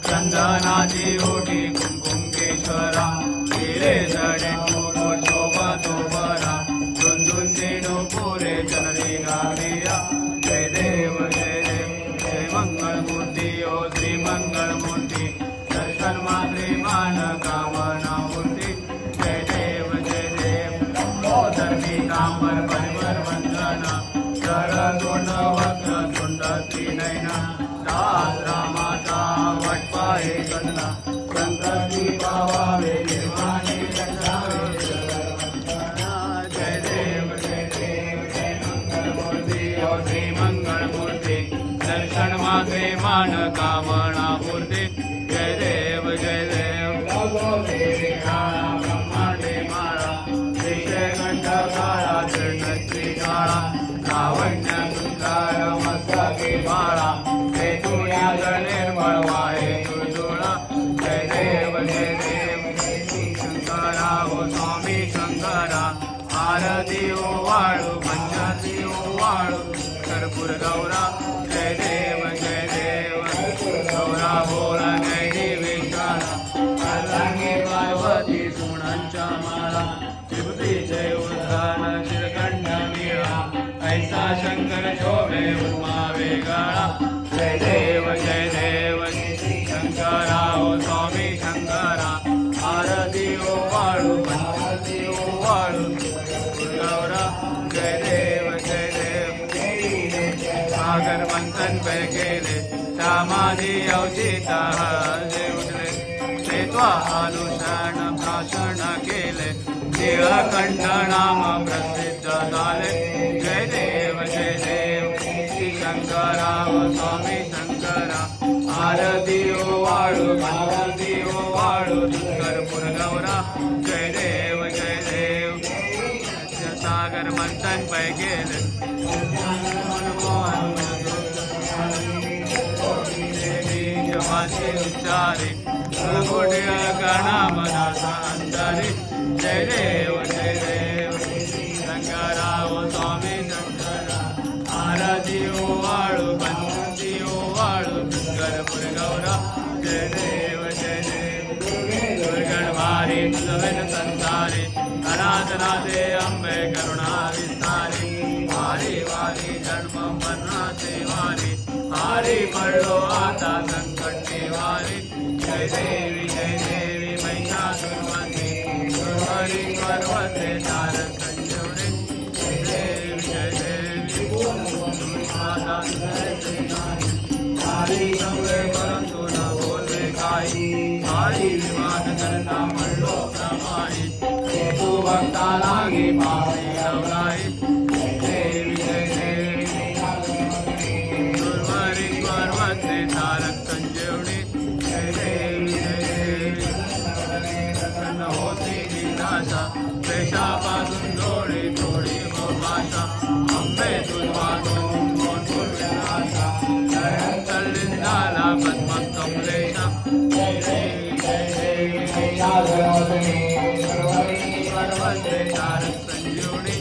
चंदनाची ओटी कुंकुम केशरा हिरे जडे मुकुट शोभा तो बरा झुंझुन देणो पुरे जनरी गाविया जय देव जय मंगलमूर्ती ओ श्री मंगलमूर्ती दर्शन मात्रे मान कामना मूर्ती जय देव ओ धर्मी कामर परिवर वंदना कर तोंड वक्र तोंड त्रिनयना दास रामाचा वटपाहे गणना संकटी पावावे निर्वाणी रक्षावे जय देव जय मंगलमूर्ती ओ श्री मंगलमूर्ती दर्शन मात्रे मान कामना मूर्ती जय देव ब्रह्मांडे माळा विषय कंठ काळा चरणश्री काळा लावण्य सुंदर मस्तके माळा चैतुर्या अंग निर्मळ वाहे तुळतुळा जय देव शंकरा ओ स्वामी शंकरा आरती ओवाळू पंचाती ओवाळू कर्पूर गौरा जय देव गौरा बोला नैनी विशाला अर्धांगी पार्वती सुणांच्या माळा विभूतीचे उद्धान शिरखंड मीळा ऐसा शंकर शोभे उर्मा वेगळा जय देव शंकरा ओ स्वामी शंकरा आरती ओवाळू पंचाती ओवाळू गौरा जय देव सागर मंथन पे केले समाधी अवचिता जे उठले ते अनुषण भाषण केले नीळकंठ नाम प्रसिद्ध झाले जय देव शंकरा ओ स्वामी शंकरा आरती ओवाळू पंचाती ओवाळू कर्पूर गौरा जय देव सागर मंथन पै गेले उच्चारे गणामदारी जय देव शंकरा ओ स्वामी शंकरा आरती ओवाळू पंचाती ओवाळू कर्पूर गौरा जय देव दुर्गणवारी सुविन संसारी अनाथनाथे अंबे करुणा विस्तारी वारी वारी जन्म मरणाचे वारी हारी पडलो आता संकट निवारी जय देवी महिषासुरवंदी सुरवरी पर्वते तार संजीवनी जय देवी माता हारी सगळे परंतु न बोलले काही हारी विवाद करता पडलो प्रमाणी तू भक्ता लागे पापी रवलाई देवी दुर्वारी पर्वते तारक संजीवनी जय देवी प्रसन्न होती निराशा पेशापासून थोडी थोडी भाषा अंबे तुझवातून कोण पूर्णाशा लिंगाला पद्म कमलेशा जय देवी पर्वते तारक संजीवनी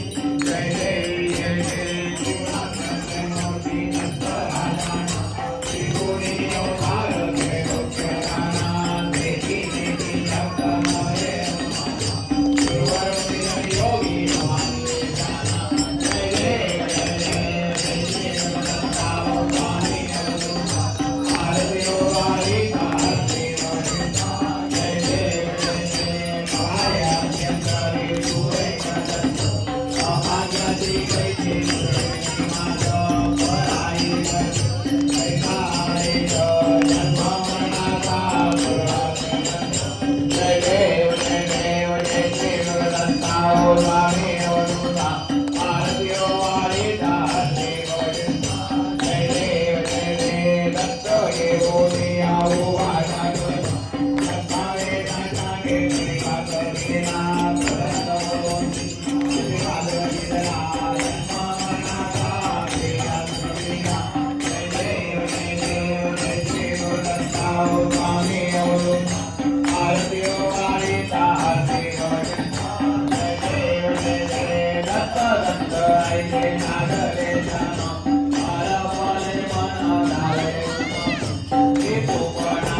जय देवी Thank you.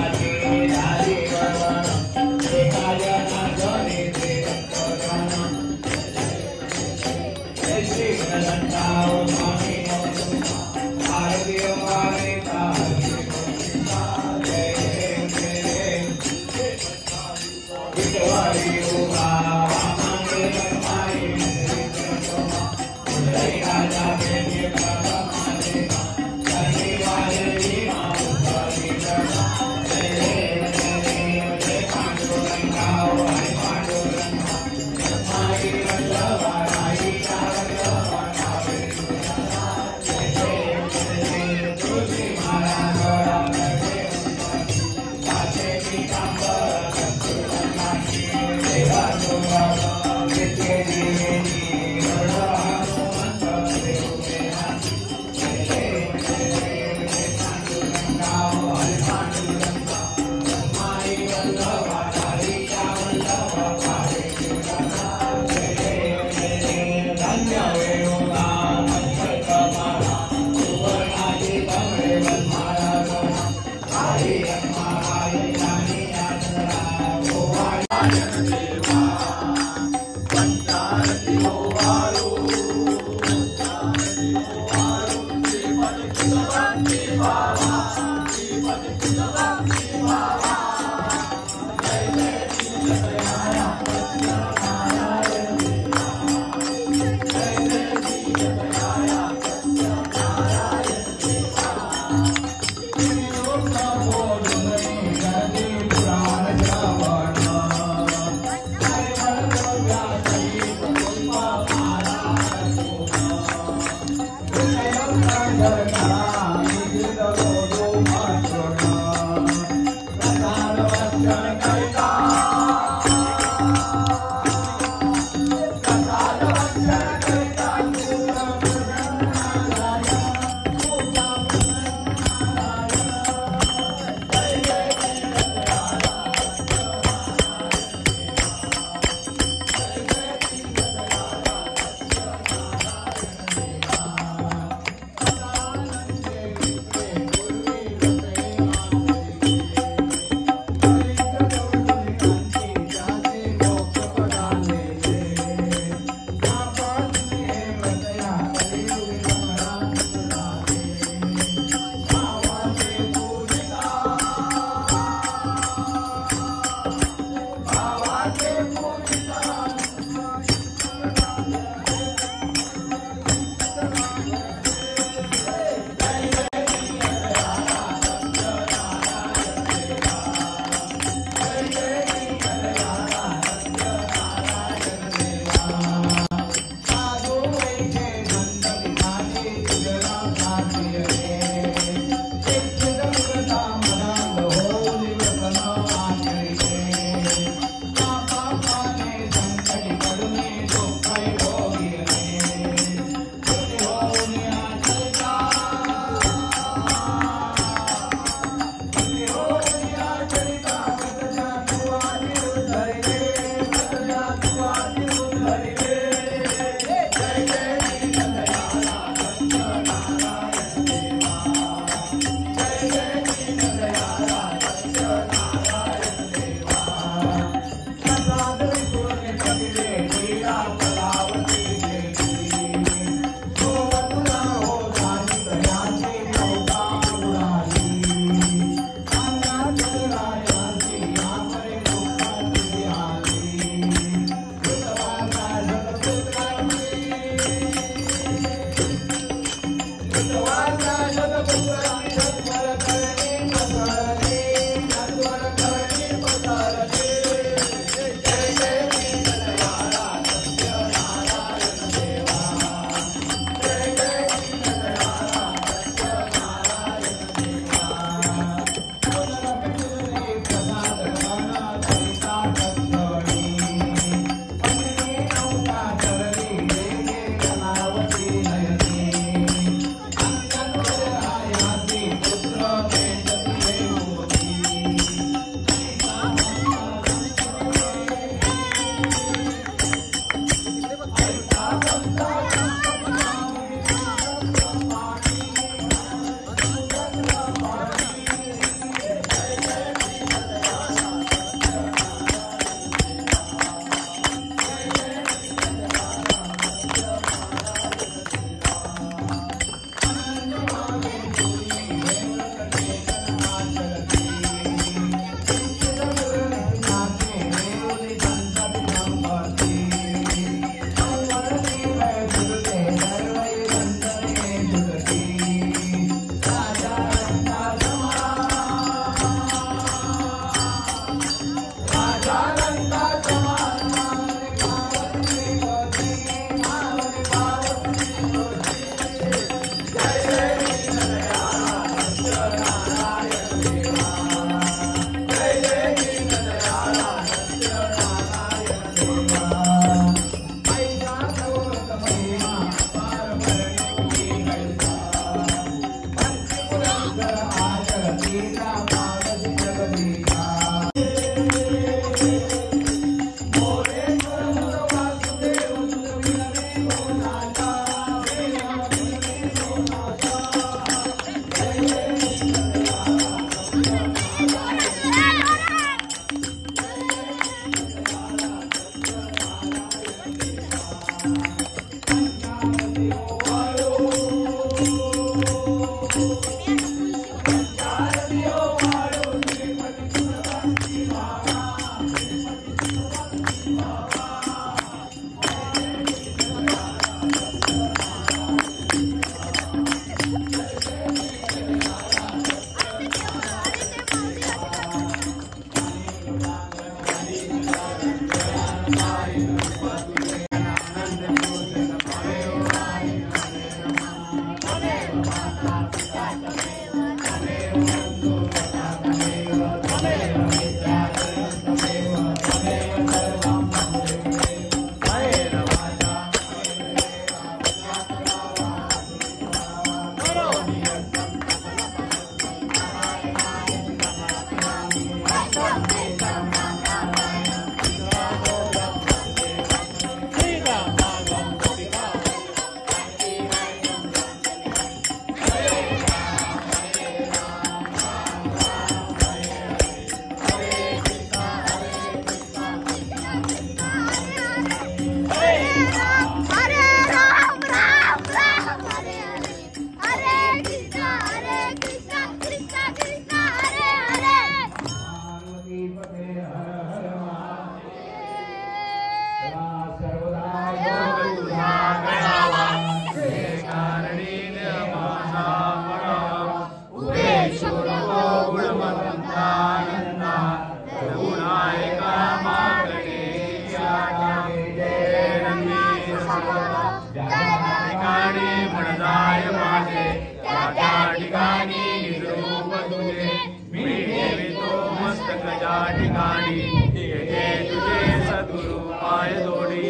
त्या ठिकाणी येथे तुझे सद्गुरु पाय जोडी.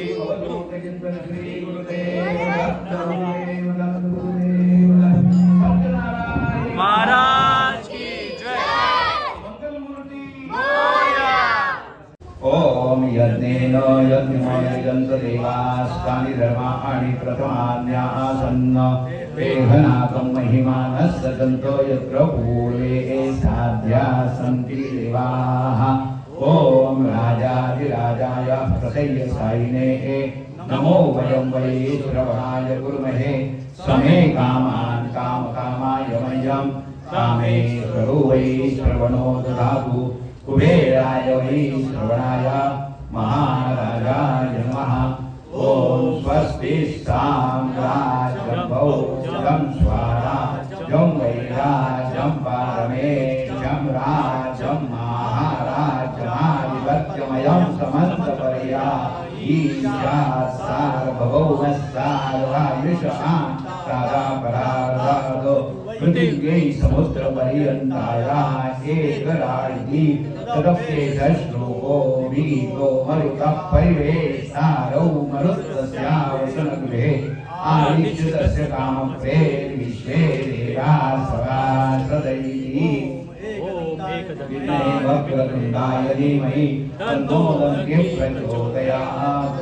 महाराज की जय. ओम यज्ञेन यज्ञमयजन्त देवास्तानि धर्माणि प्रथमान्यासन्न वेघनाकं महिमानस्सदन्तो यत्र पूर्वे साध्या सन्ति देवाः. ओम राजाधिराजाय प्रसय्यसायिने नमो वयं वै श्रवणाय कुर्महे. समे कामान् कामकामाय मह्यं कामेश्वरो वै श्रवणो ददातु. कुबेराय वै श्रवणाय महाराजाय नमः. ओम स्वस्ति साम्राज्यं भौजं स्वराज्यं वैराज्यं पारमेश्यं राज्यं महाराज्यमाधिपत्यमयं समन्तपर्या ईशा सार्वभौमस्सार्वायुषः तारापरार्धादो पृथिव्यै समुद्रपर्यन्ताया एकराळी तदप्येष श्लोको वीतो मरुतः परिवेष्टारौ मरुतस्यावसनगृहे आदिच्युतस्य कामप्रेर्विश्वे देवा सदा सदैवी. वक्रतुण्डाय धीमहि तन्नो दन्तिः प्रचोदयात्.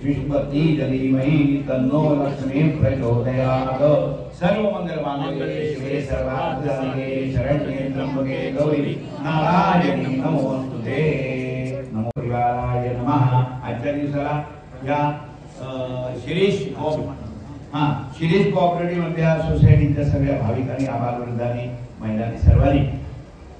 विष्णुपत्नी धीमहि तन्नो लक्ष्मी प्रचोदयात्. सर्वमंगलमांगल्ये शिवे सर्वार्थसाधिके शरण्ये त्र्यंबके गौरी नारायणी नमोस्तुते. नमो शिवाय नमः. आजच्या दिवसाला या शिरीष कोऑपरेटिव्ह मधल्या सोसायटीच्या सगळ्या भाविकांनी आबालवृद्धांनी महिलांनी सर्वांनी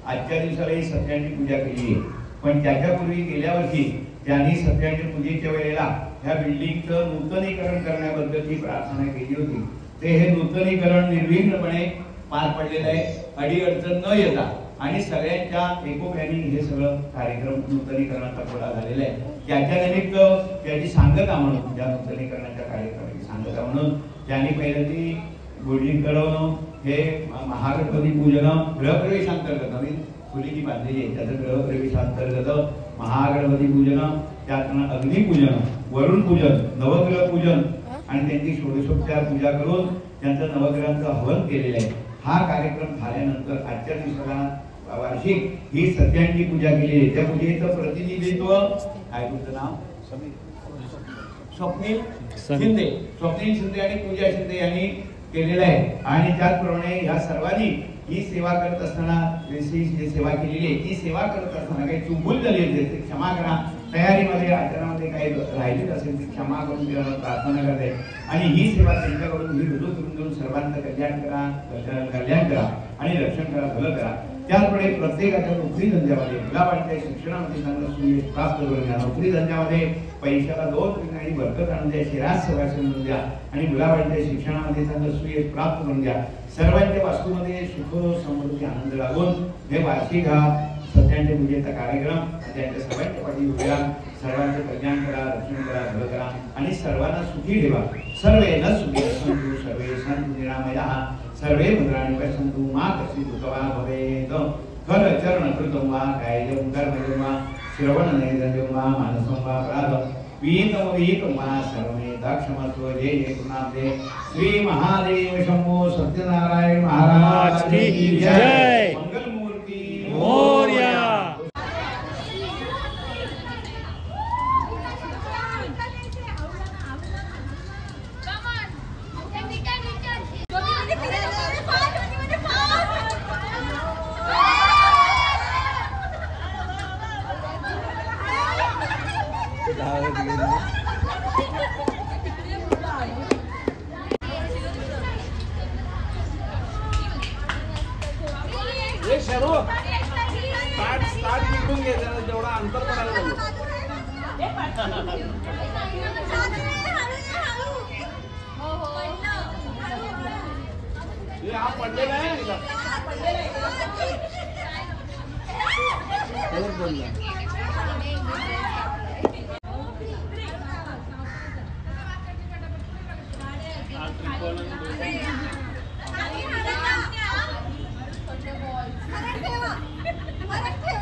आजच्या दिवसाला ही सत्याची पूजा केली आहे. पण त्याच्यापूर्वी गेल्या वर्षी त्यांनी सत्याच्या पूजेच्या वेळेला ह्या बिल्डिंगचं नूतनीकरण करण्याबद्दलची प्रार्थना केली होती. ते हे नूतनीकरण निर्विघ्नपणे पार पडलेलं आहे, अडीअडचण न येता. आणि सगळ्यांच्या एकोप्याने हे सगळं कार्यक्रम नूतनीकरणाचा पुरा झालेला आहे. त्याच्या निमित्त त्याची सांगता म्हणून त्या नूतनीकरणाच्या कार्यक्रमाची सांगता म्हणून त्यांनी पहिल्यांदा बिल्डिंग करवणं, हे महागणपती पूजन, गृहप्रवेशांतर्गत नवीन खोली जी बांधलेली आहे त्याचं गृहप्रवेशांतर्गत महागणपती पूजन, त्यातनं अग्निपूजन, वरुण पूजन, नवग्रह पूजन आणि त्यांची षोडशोपचार पूजा करून त्यांचं नवग्रहांचं हवन केलेलं आहे. हा कार्यक्रम झाल्यानंतर आजच्या दिवसाला वार्षिक ही सत्यांची पूजा केली आहे. त्या पूजेचं प्रतिनिधित्व काय तुमचं नाव? स्वप्नील शिंदे. स्वप्नील शिंदे आणि पूजा शिंदे यांनी केलेलं आहे. आणि त्याचप्रमाणे या सर्वांनी ही सेवा करत असताना जी सेवा केलेली आहे ती सेवा करत असताना काही चुकून झाली असेल ते क्षमा करा. तयारीमध्ये आचरणामध्ये काही राहिलेच असेल ती क्षमा करून देण्याला प्रार्थना करते. आणि ही सेवा त्यांच्याकडून ही रुजू करून देऊन सर्वांचं कल्याण करा आणि रक्षण करा, भलं करा. त्याचप्रमाणे प्रत्येकाच्या नोकरी धंद्यामध्ये मुलाबाळांच्या शिक्षणामध्ये चांगलं सुविधा प्राप्त करून द्या. नोकरी धंद्यामध्ये पैशाला दोन ठिकाणी बरकत आणून द्या, शिराज सवासन म्हणून द्या आणि मुलाबाळांच्या शिक्षणामध्ये चांगलं सुविधा प्राप्त करून द्या. सर्वांच्या वास्तूमध्ये सुख समृद्धी आनंद लागून हे वार्षिक हा सत्याच्या पूजेचा कार्यक्रम त्यांच्या सर्वांच्या पाठी उभ्या. सर्वांचं कल्याण करा, रक्षण करा, भलं करा आणि सर्वांना सुखी ठेवा. सर्वे न सुखी सन्तु सर्वे सन्तु निरामयाः सर्वे भद्राणि पश्यन्तु मा कश्चित् दुःखवा भवेत्. कर चरण कृतं वा कायजं कर्मजं वा श्रवण नैवेद्यं वा मानसं वा अपराधं विहितं वा सर्वमेतत् क्षमस्व. जय जय गुरुनाथे श्री महादेव शंभो सत्यनारायण महाराज की जय. मंगलमूर्ती मोरया. स्टार्ट निघून घे जेवढा अंतर पडायला हा पडलेला आहे. ठेवा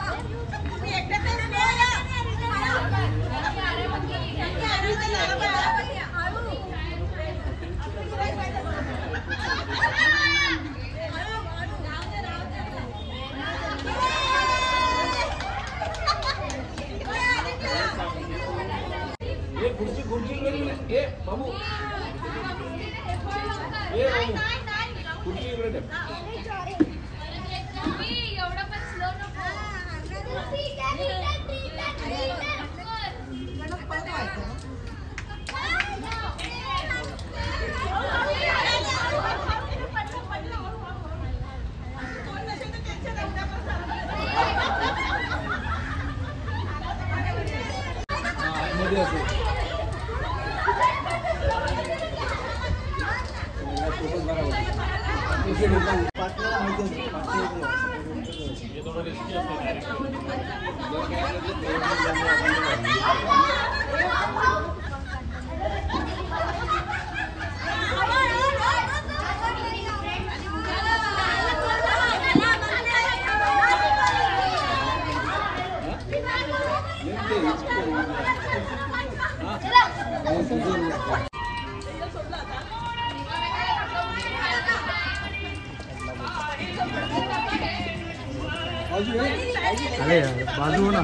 अरे बाजू ना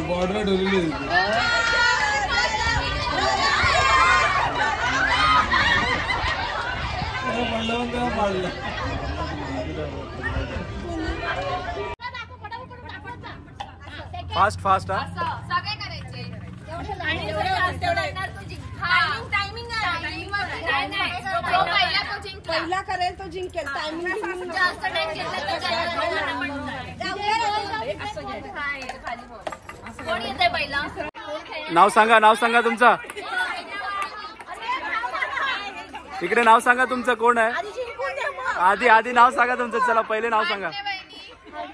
बॉर्डर ठरवली फास्ट फास्ट हा सगळे करायचे पहिला करेल तो जिंकेल. टायमिंग जास्त टाइम कोण येतंय पहिला? नाव सांगा तुमचं. इकडे नाव सांगा तुमचं. कोण आहे? आधी नाव सांगा तुमचं. चला पहिले नाव सांगा.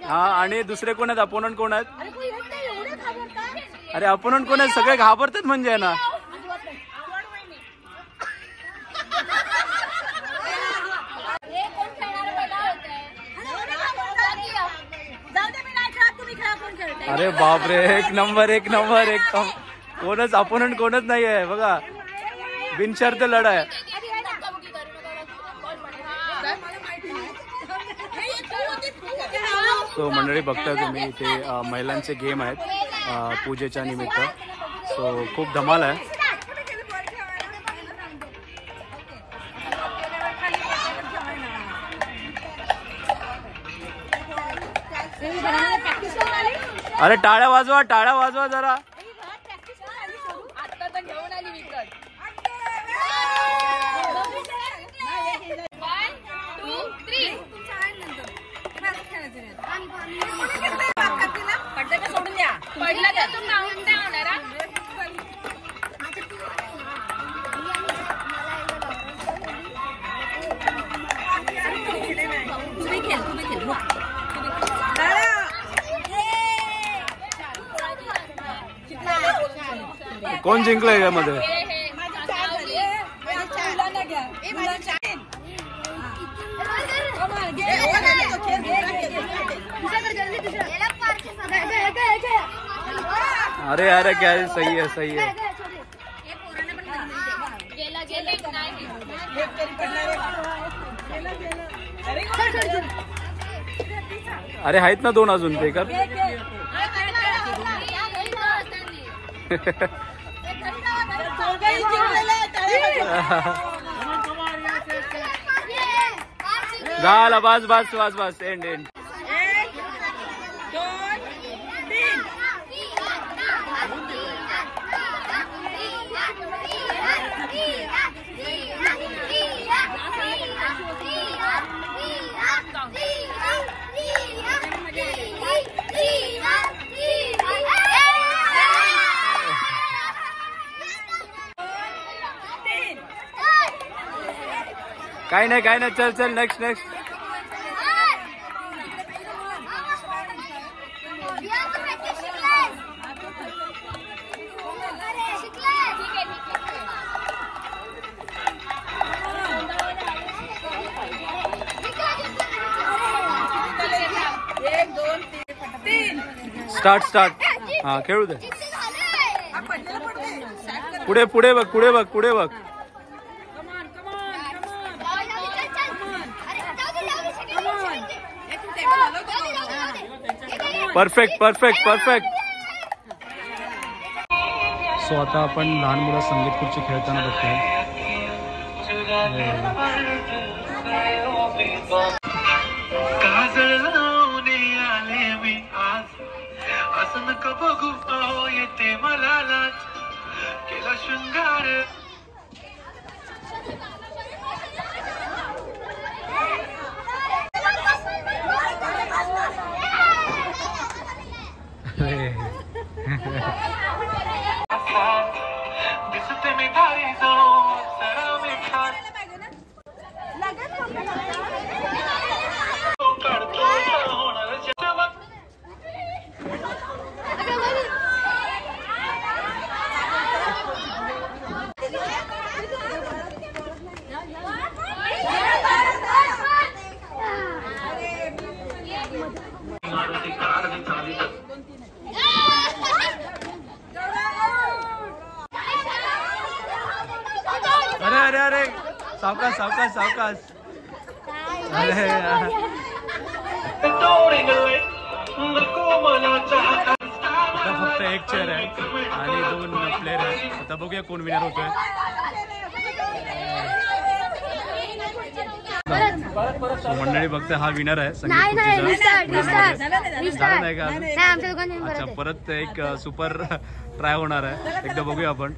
हा आणि दुसरे कोण आहेत? अपोनंट कोण आहेत? अरे अपोनंट कोण आहेत? सगळे घाबरतात म्हणजे ना. अरे बापरे, एक नंबर कोणच अपोनंट कोणच नाही आहे बघा. बिनशर्त लढा आहे. सो मंडळी बघताय तुम्ही इथे महिलांचे गेम आहेत पूजेच्या निमित्त. सो खूप धमाल आहे. अरे टाळ्या वाजवा जरा. आता तर घेऊन आली विकत. 1 2 3 पडलं का सोडून द्या. पडलं तर तू नावून नाही होणार. तुम्ही खेळ. कोण जिंकलंय यामध्ये? अरे क्या सही है. अरे आहेत ना 2 अजून ते कर. झाला बस एंड. काही नाही चल नेक्स्ट. स्टार्ट. हा खेळू दे. पुढे बघ. परफेक्ट. सो आता आपण लहान मुलं संगीत खुर्ची खेळताना बघतोय. अरे अरे सावकाश सावकाश सावकाश. अरे आता फक्त एक चेअर आहे आणि 2 प्लेयर आहेत. आता बघूया कोण विनर होतोय. मंडळी बघते हा विनर आहे संगीत नाही का. अच्छा परत एक सुपर ट्राय होणार आहे. एकदा बघूया आपण.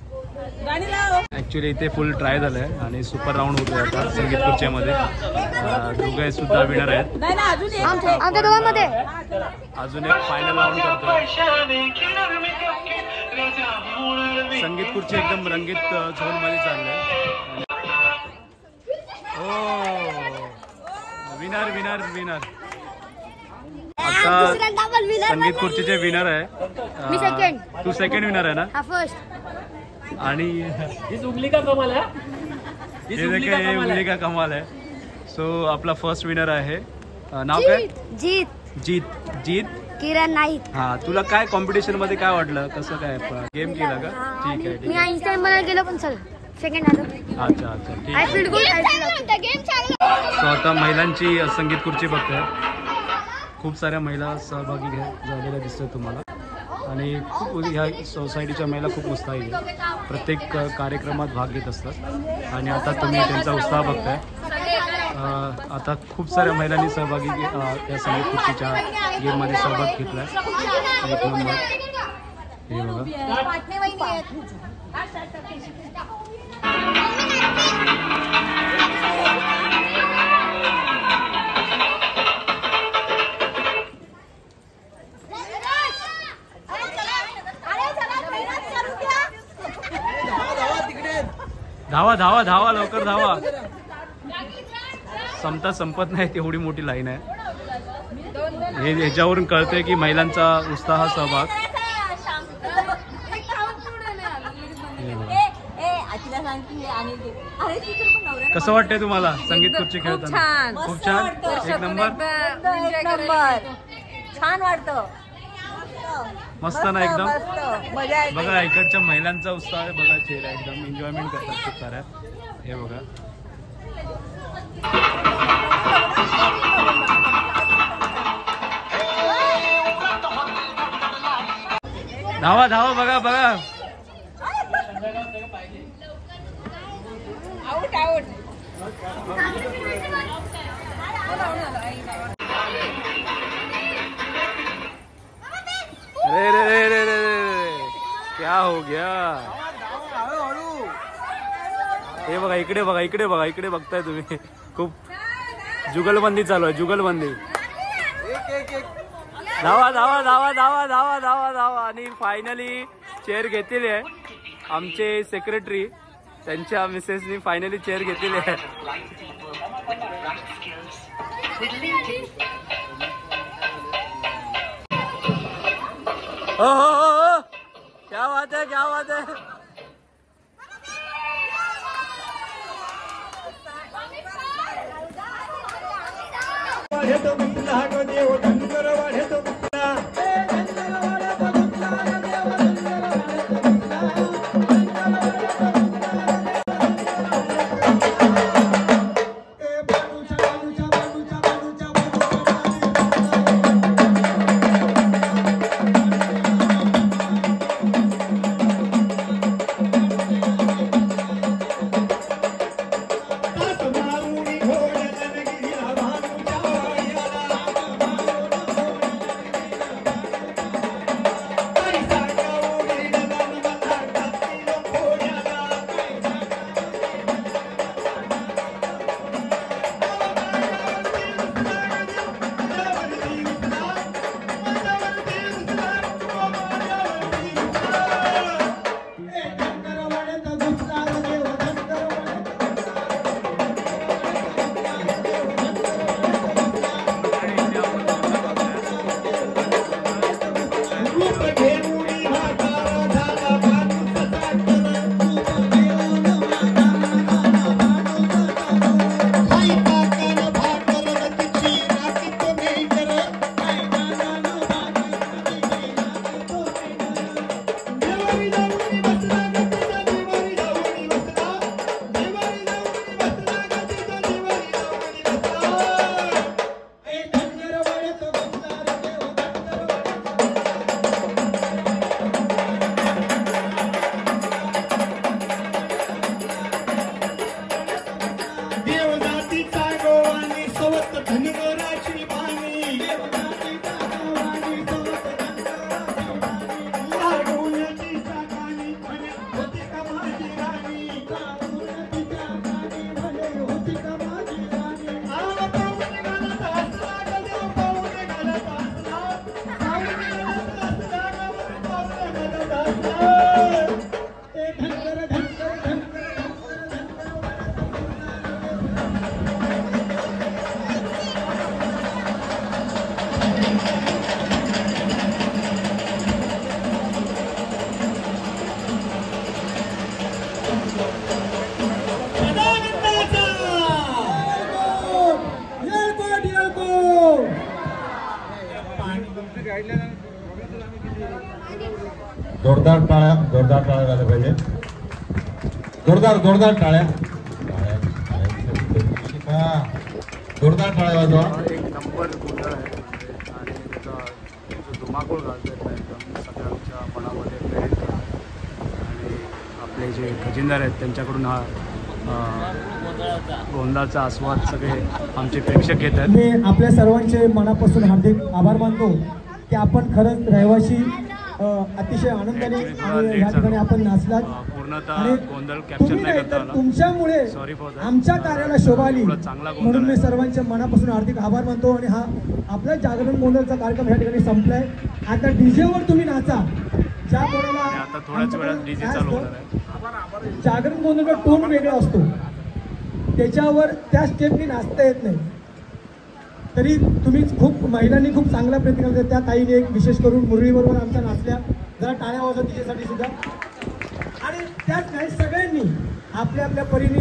ऍक्च्युली इथे फुल ट्राय झालंय आणि सुपर राऊंड होतोय आता संगीत खुर्चीमध्ये. दोघे सुद्धा विनर आहेत. अजून एक फायनल राऊंड करतोय. संगीत खुर्ची एकदम रंगीत झोन मध्ये चाललंय. हो विनर विनर विनर. आता संगीत खुर्चीचे विनर आहे. तू सेकंड विनर आहे ना. आणि उंगली का कमाल है. उंगली का कमाल है. सो आपला फर्स्ट विनर आहे. नाव काय. जीत जीत जीत किरण नाईक. हा तुला काय कॉम्पिटिशन मध्ये काय वाटलं. कसं काय गेम केला का. ठीक आहे मी आईन्स्टाईन बनायला गेलो पण चल सेकंड आलो. अच्छा अच्छा ठीक आय आहे. Feel good. सो आता महिलांची संगीत खुर्ची बघतोय. खूप साऱ्या महिला सहभागी झालेल्या दिसतोय तुम्हाला. आणि खूप ह्या सोसायटीच्या महिला खूप उत्साही आहे. प्रत्येक कार्यक्रमात भाग घेत असतात आणि आता तुम्ही त्यांचा उत्साह बघताय. आता खूप साऱ्या महिलांनी सहभागी या संगीत खुर्चीच्या गेममध्ये सहभाग घेतला आहे. एक नंबर हे बघा. धावा धावा धावा लवकर धावा. संपत नाही तेवढी मोठी लाईन आहे. हे ह्याच्यावरून कळतंय की महिलांचा उत्साह सहभाग. कसं वाटतंय तुम्हाला संगीत खुर्ची खेळताना. खूप छान. एक नंबर. छान वाटतं. मस्त ना एकदम. बघा इकडच्या महिलांचा उत्साह आहे. बघा चेहरा एकदम एन्जॉयमेंट करतात खूप साऱ्या. हे बघा धावा धावा. बघा बघा आउट आउट. रे रे रे रे रे क्या हो गया. हे बघा इकडे बघा इकडे बघा इकडे बघताय तुम्ही. खूप जुगलबंदी चालू आहे. जुगलबंदी. धावा धावा धावा धावा धावा धावा धावा. आणि फायनली चेअर घेतलेली आहे आमचे सेक्रेटरी. त्यांच्या मिसेसनी फायनली चेअर घेतलेली आहे. हो क्या बात है क्या बात है. जोरदार टाळ्या झाल्या पाहिजे. जोरदार टाळ्या. जोरदार टाळ्या वाजवा. एक नंबर गोंधळ आहे आणि त्याचा जो धुमाकूळ घालतोय एकदम सगळ्यांच्या मनामध्ये प्रेरित करतो. आणि आपले जे खजिनदार आहेत त्यांच्याकडून हा गोंधळाचा आस्वाद सगळे आमचे प्रेक्षक घेत आहेत. मी आपल्या सर्वांचे मनापासून हार्दिक आभार मानतो की आपण खरंच रहिवाशी अतिशय आनंदाने आणि या ठिकाणी आपण नाचलात. पूर्णतः गोंधळ कॅप्चर नाही करता आला. तुमच्यामुळे आमच्या कार्याला शोभा आली म्हणून मी सर्वांच्या मनापासून हार्दिक आभार मानतो. आणि हा आपला जागरण गोंधळचा कार्यक्रम या ठिकाणी संपलाय. आता डीजेवर तुम्ही नाचा. ज्या कोणाला आता थोड्याच वेळात डीजे चालू होणार आहे. जागरण गोंधळचा टोन वेगळा असतो, त्याच्यावर त्या स्टेपनी नाचता येत नाही. तरी तुम्ही खूप महिलांनी खूप चांगला प्रयत्न केला. त्या ताईने एक विशेष करून मुरळीबरोबर आमच्या नाचल्या. जरा टाळ्या वाजवा तिच्यासाठी सुद्धा. आणि त्याच नाही सगळ्यांनी आपल्या आपल्या परीने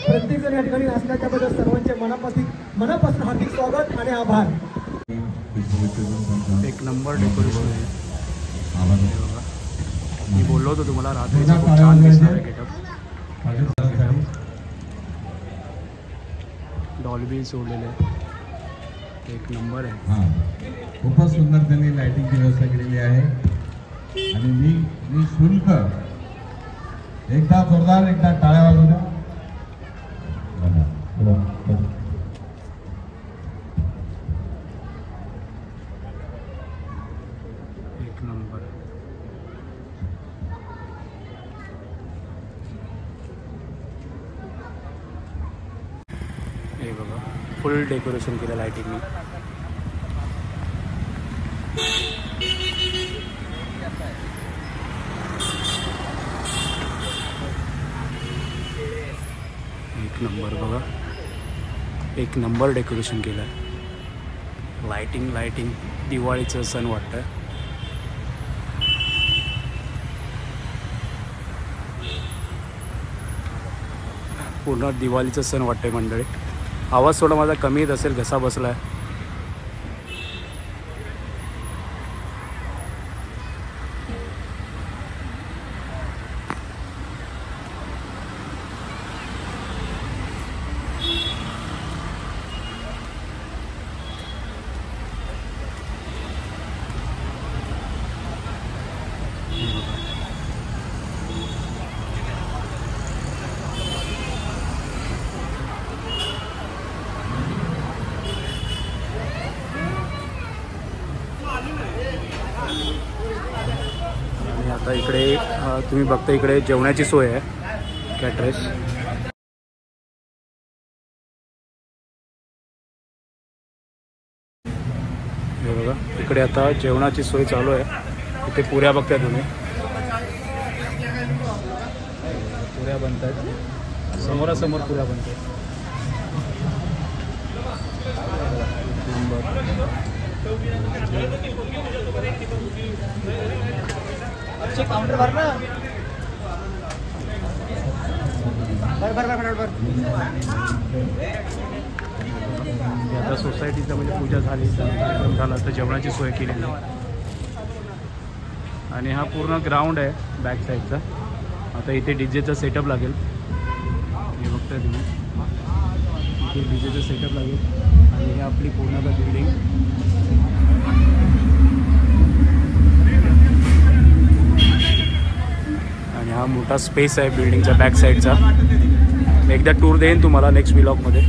प्रत्येकजण या ठिकाणी नाचल्या. त्याबद्दल सर्वांचे मनापासून हार्दिक स्वागत आणि आभार. एक नंबर डेकोरेशन आहे. मी बोललो होतो तुम्हाला रात्रीचं खूप छान दिसणार आहे गेटअप. डॉल्बी सोडलेले एक नंबर आहे. खूपच सुंदर त्यांनी लाइटिंगची व्यवस्था केलेली आहे. आणि मी शुल्क एकदा जोरदार एकदा टाळ्या वाजवू द्या. एक नंबर. हे बघा फुल डेकोरेशन केलं लाइटिंगने. एक नंबर बघा. एक नंबर डेकोरेशन केलं आहे. लाइटिंग दिवाळीचं सण वाटतं. पूर्ण दिवाळीचं सण वाटतंय मंडळी. आवाज थोडा माझा कमी येत असेल, घसा बसला आहे. आता इकडे तुम्ही बघता इकडे जेवणाची सोय आहे. कॅटरेस हे बघा. इकडे आता जेवणाची सोय चालू आहे. इथे पुऱ्या बघताय तुम्ही. पुऱ्या बनतात समोरासमोर पुऱ्या बनतात. काउंटर भर ना. आता सोसायटीचं म्हणजे पूजा झाली झालं तर जेवणाची सोय केलेली आहे. आणि हा पूर्ण ग्राउंड आहे बॅक साईडचा. आता इथे डीजेचा सेटअप लागेल. हे बघताय तुम्ही इथे डीजेचा सेटअप लागेल. आणि ही आपली पूर्णतः बिल्डिंग. आणि हा मोठा स्पेस आहे बिल्डिंगचा बॅक साईडचा. एकदा टूर देईन तुम्हाला नेक्स्ट व्लॉगमध्ये.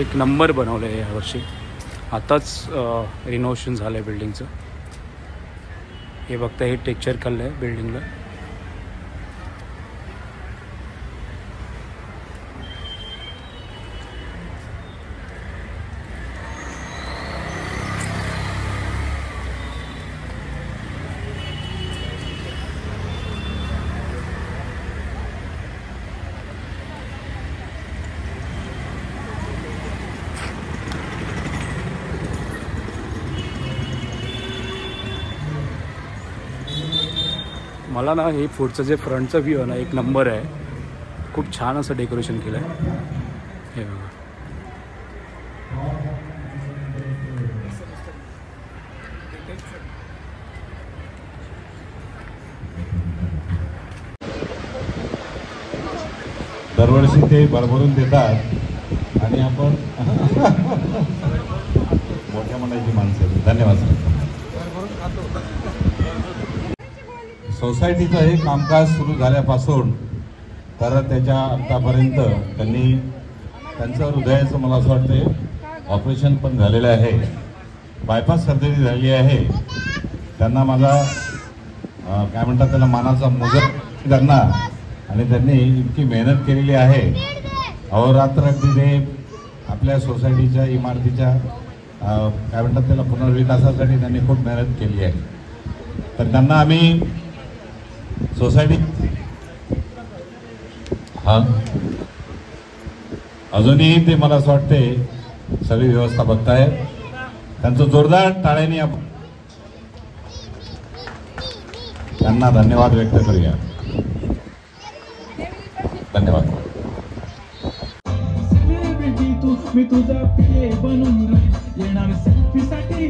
एक नंबर बनवलं आहे यावर्षी. आताच रिनोव्हेशन झालं आहे बिल्डिंगचं. हे बघता हे टेक्स्चर केलं आहे बिल्डिंगला. मला ना हे पुढचं जे फ्रंटचं व्ह्यू आहे ना एक नंबर आहे. खूप छान असं डेकोरेशन केलं आहे. हे बघा दरवर्षी ते भरभरून देतात आणि आपण मोठ्या मनाची माणसं आहेत. धन्यवाद सर. सोसायटीचं हे कामकाज सुरू झाल्यापासून तर त्याच्या आत्तापर्यंत त्यांनी त्यांचं हृदयाचं मला असं वाटतं ऑपरेशन पण झालेलं आहे, बायपास सर्जरी झाली आहे. त्यांना माझा काय म्हणतात त्याला मानाचा मुजर करणार आणि त्यांनी इतकी मेहनत केलेली आहे. अहोरात्र अगदी ते आपल्या सोसायटीच्या इमारतीच्या काय म्हणतात त्याला पुनर्विकासासाठी त्यांनी खूप मेहनत केली आहे. तर त्यांना आम्ही सोसायटी अजूनही ते मला असं वाटते सगळी व्यवस्था बघतायत. त्यांचं जोरदार टाळ्यांनी आपण त्यांना धन्यवाद व्यक्त करूया. धन्यवाद. मी तुझा पिये बनून येणार सेल्फीसाठी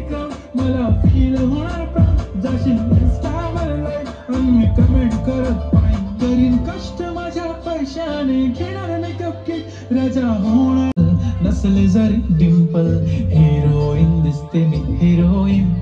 मला फील होणार जाशील इंस्टावर मी कमेंट करत करीन कष्ट माझ्या पैशाने घेणार मेकअप किट राजा होणार नसले जरी डिंपल हिरोईन दिसते मी हिरोईन.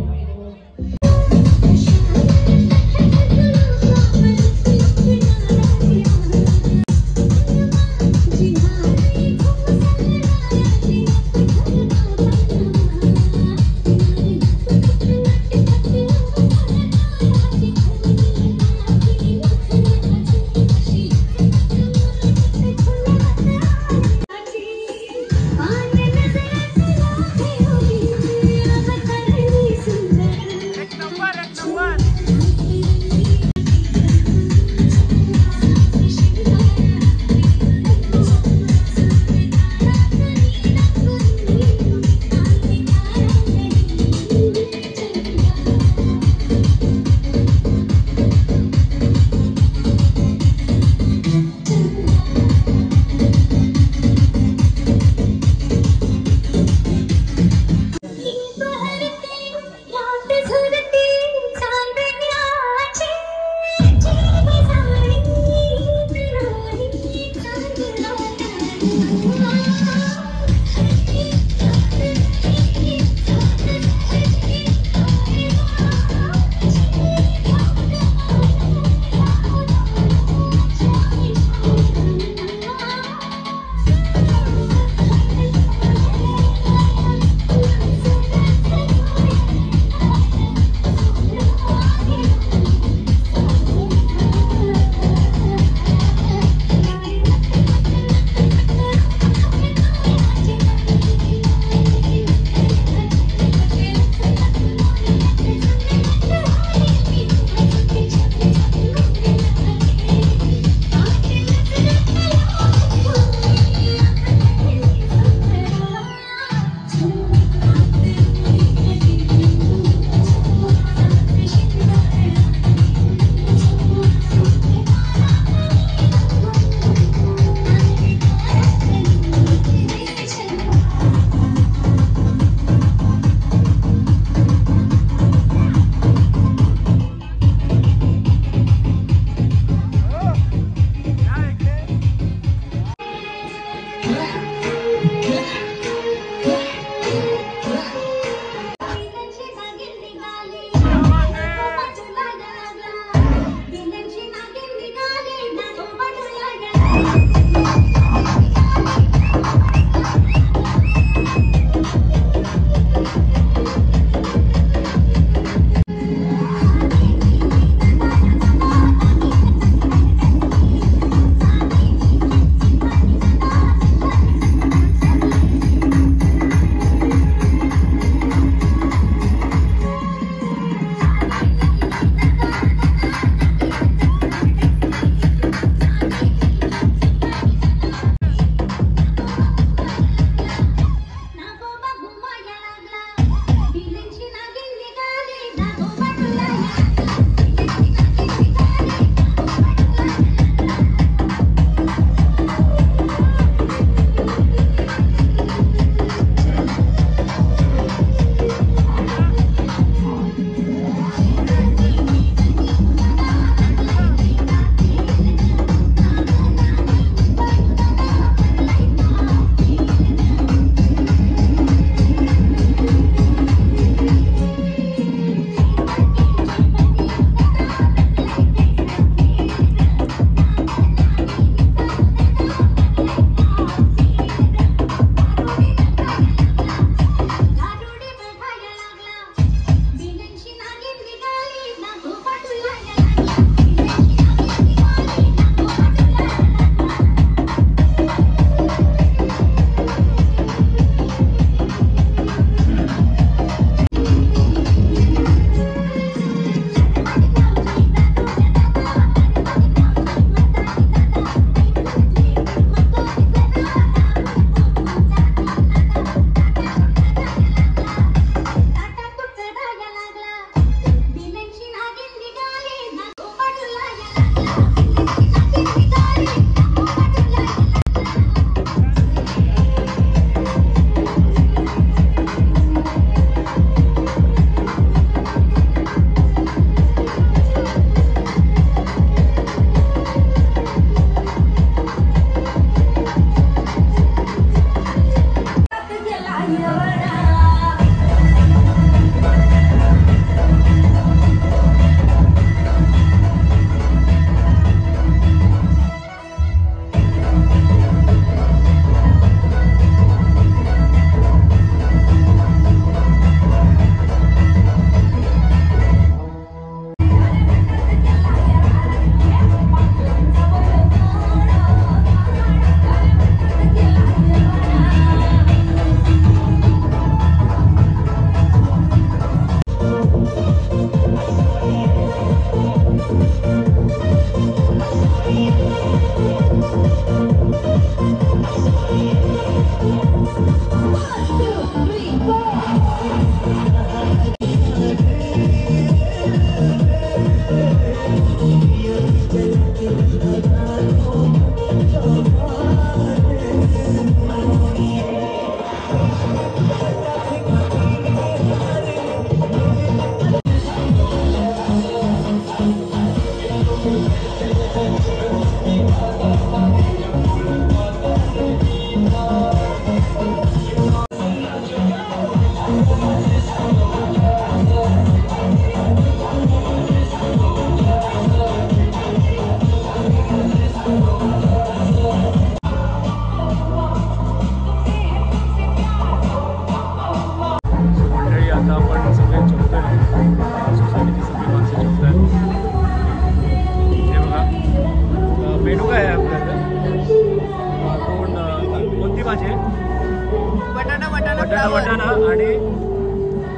वाटाणा आणि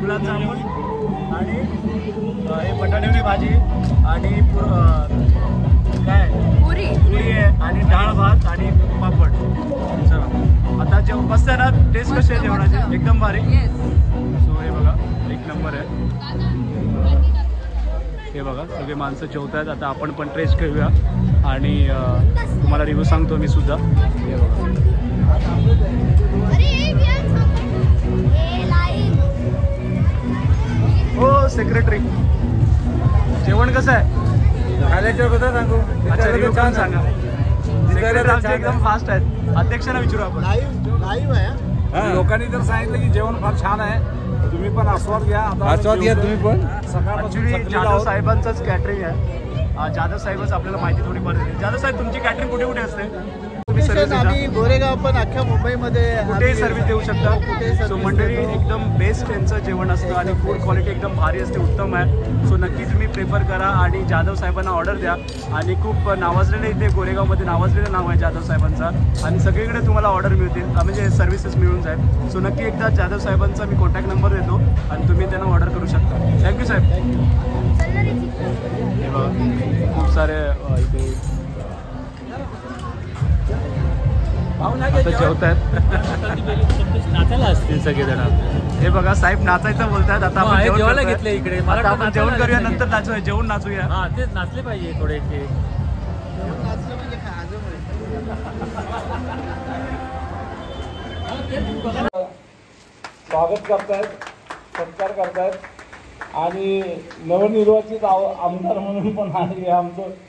गुलाबजामुन आणि हे बटाट्याची भाजी आणि काय पुरी आहे आणि डाळ भात आणि पापड. चला आता जेवण बसते ना. टेस्ट कशी आहे जेवणाची? एकदम भारी. सो हे बघा एक नंबर आहे. हे बघा सगळे माणसं जेवत आहेत. आता आपण पण टेस्ट करूया आणि तुम्हाला रिव्ह्यू सांगतो मी सुद्धा. हे बघा हो सेक्रेटरी जेवण कसं आहे? खाल्याच्याबद्दल सांगू. अच्छा रिव्ह्यू छान सांगा. सेक्रेटरी आमचे एकदम फास्ट आहेत. अध्यक्षांना विचारू आपण. लाईव्ह आहे. लोकांनी जर सांगितलं की जेवण फार छान आहे तुम्ही पण आस्वाद घ्या. आस्वाद घ्या तुम्ही पण. ऍक्च्युली जाधव साहेबांचंच कॅटरिंग आहे. जाधव साहेबच आपल्याला माहिती थोडीफार देते. जाधव साहेब तुमची कॅटरिंग कुठे कुठे असते? आम्ही गोरेगाव पण अख्ख्या मुंबईमध्ये कुठेही सर्व्हिस देऊ शकता. सो मंडळी एकदम बेस्ट यांचं जेवण असतं आणि फूड क्वालिटी एकदम भारी असते, उत्तम आहे. सो नक्की तुम्ही प्रेफर करा आणि जाधव साहेबांना ऑर्डर द्या. आणि खूप नावाजलेलं इथे गोरेगावमध्ये नावाजलेलं नाव आहे जाधव साहेबांचा आणि सगळीकडे तुम्हाला ऑर्डर मिळतील म्हणजे सर्व्हिसेस मिळून जाईल. सो नक्की एकदा जाधव साहेबांचा मी कॉन्टॅक्ट नंबर देतो आणि तुम्ही त्यांना ऑर्डर करू शकता. थँक्यू साहेब. हे बघा खूप सारे इथे आता जेवतायत. नाचायला असतील सगळेजण. हे बघा साहेब नाचायचं बोलतायत. आता आपण जेवायला घेतलं इकडे. आता आपण जेवण करूया नंतर नाचूया. जेवण नाचूया. हा तेच नाचले पाहिजे थोडे. स्वागत करतायत, सत्कार करतायत आणि नवनिर्वाचित आमदार म्हणून पण आहे आमचं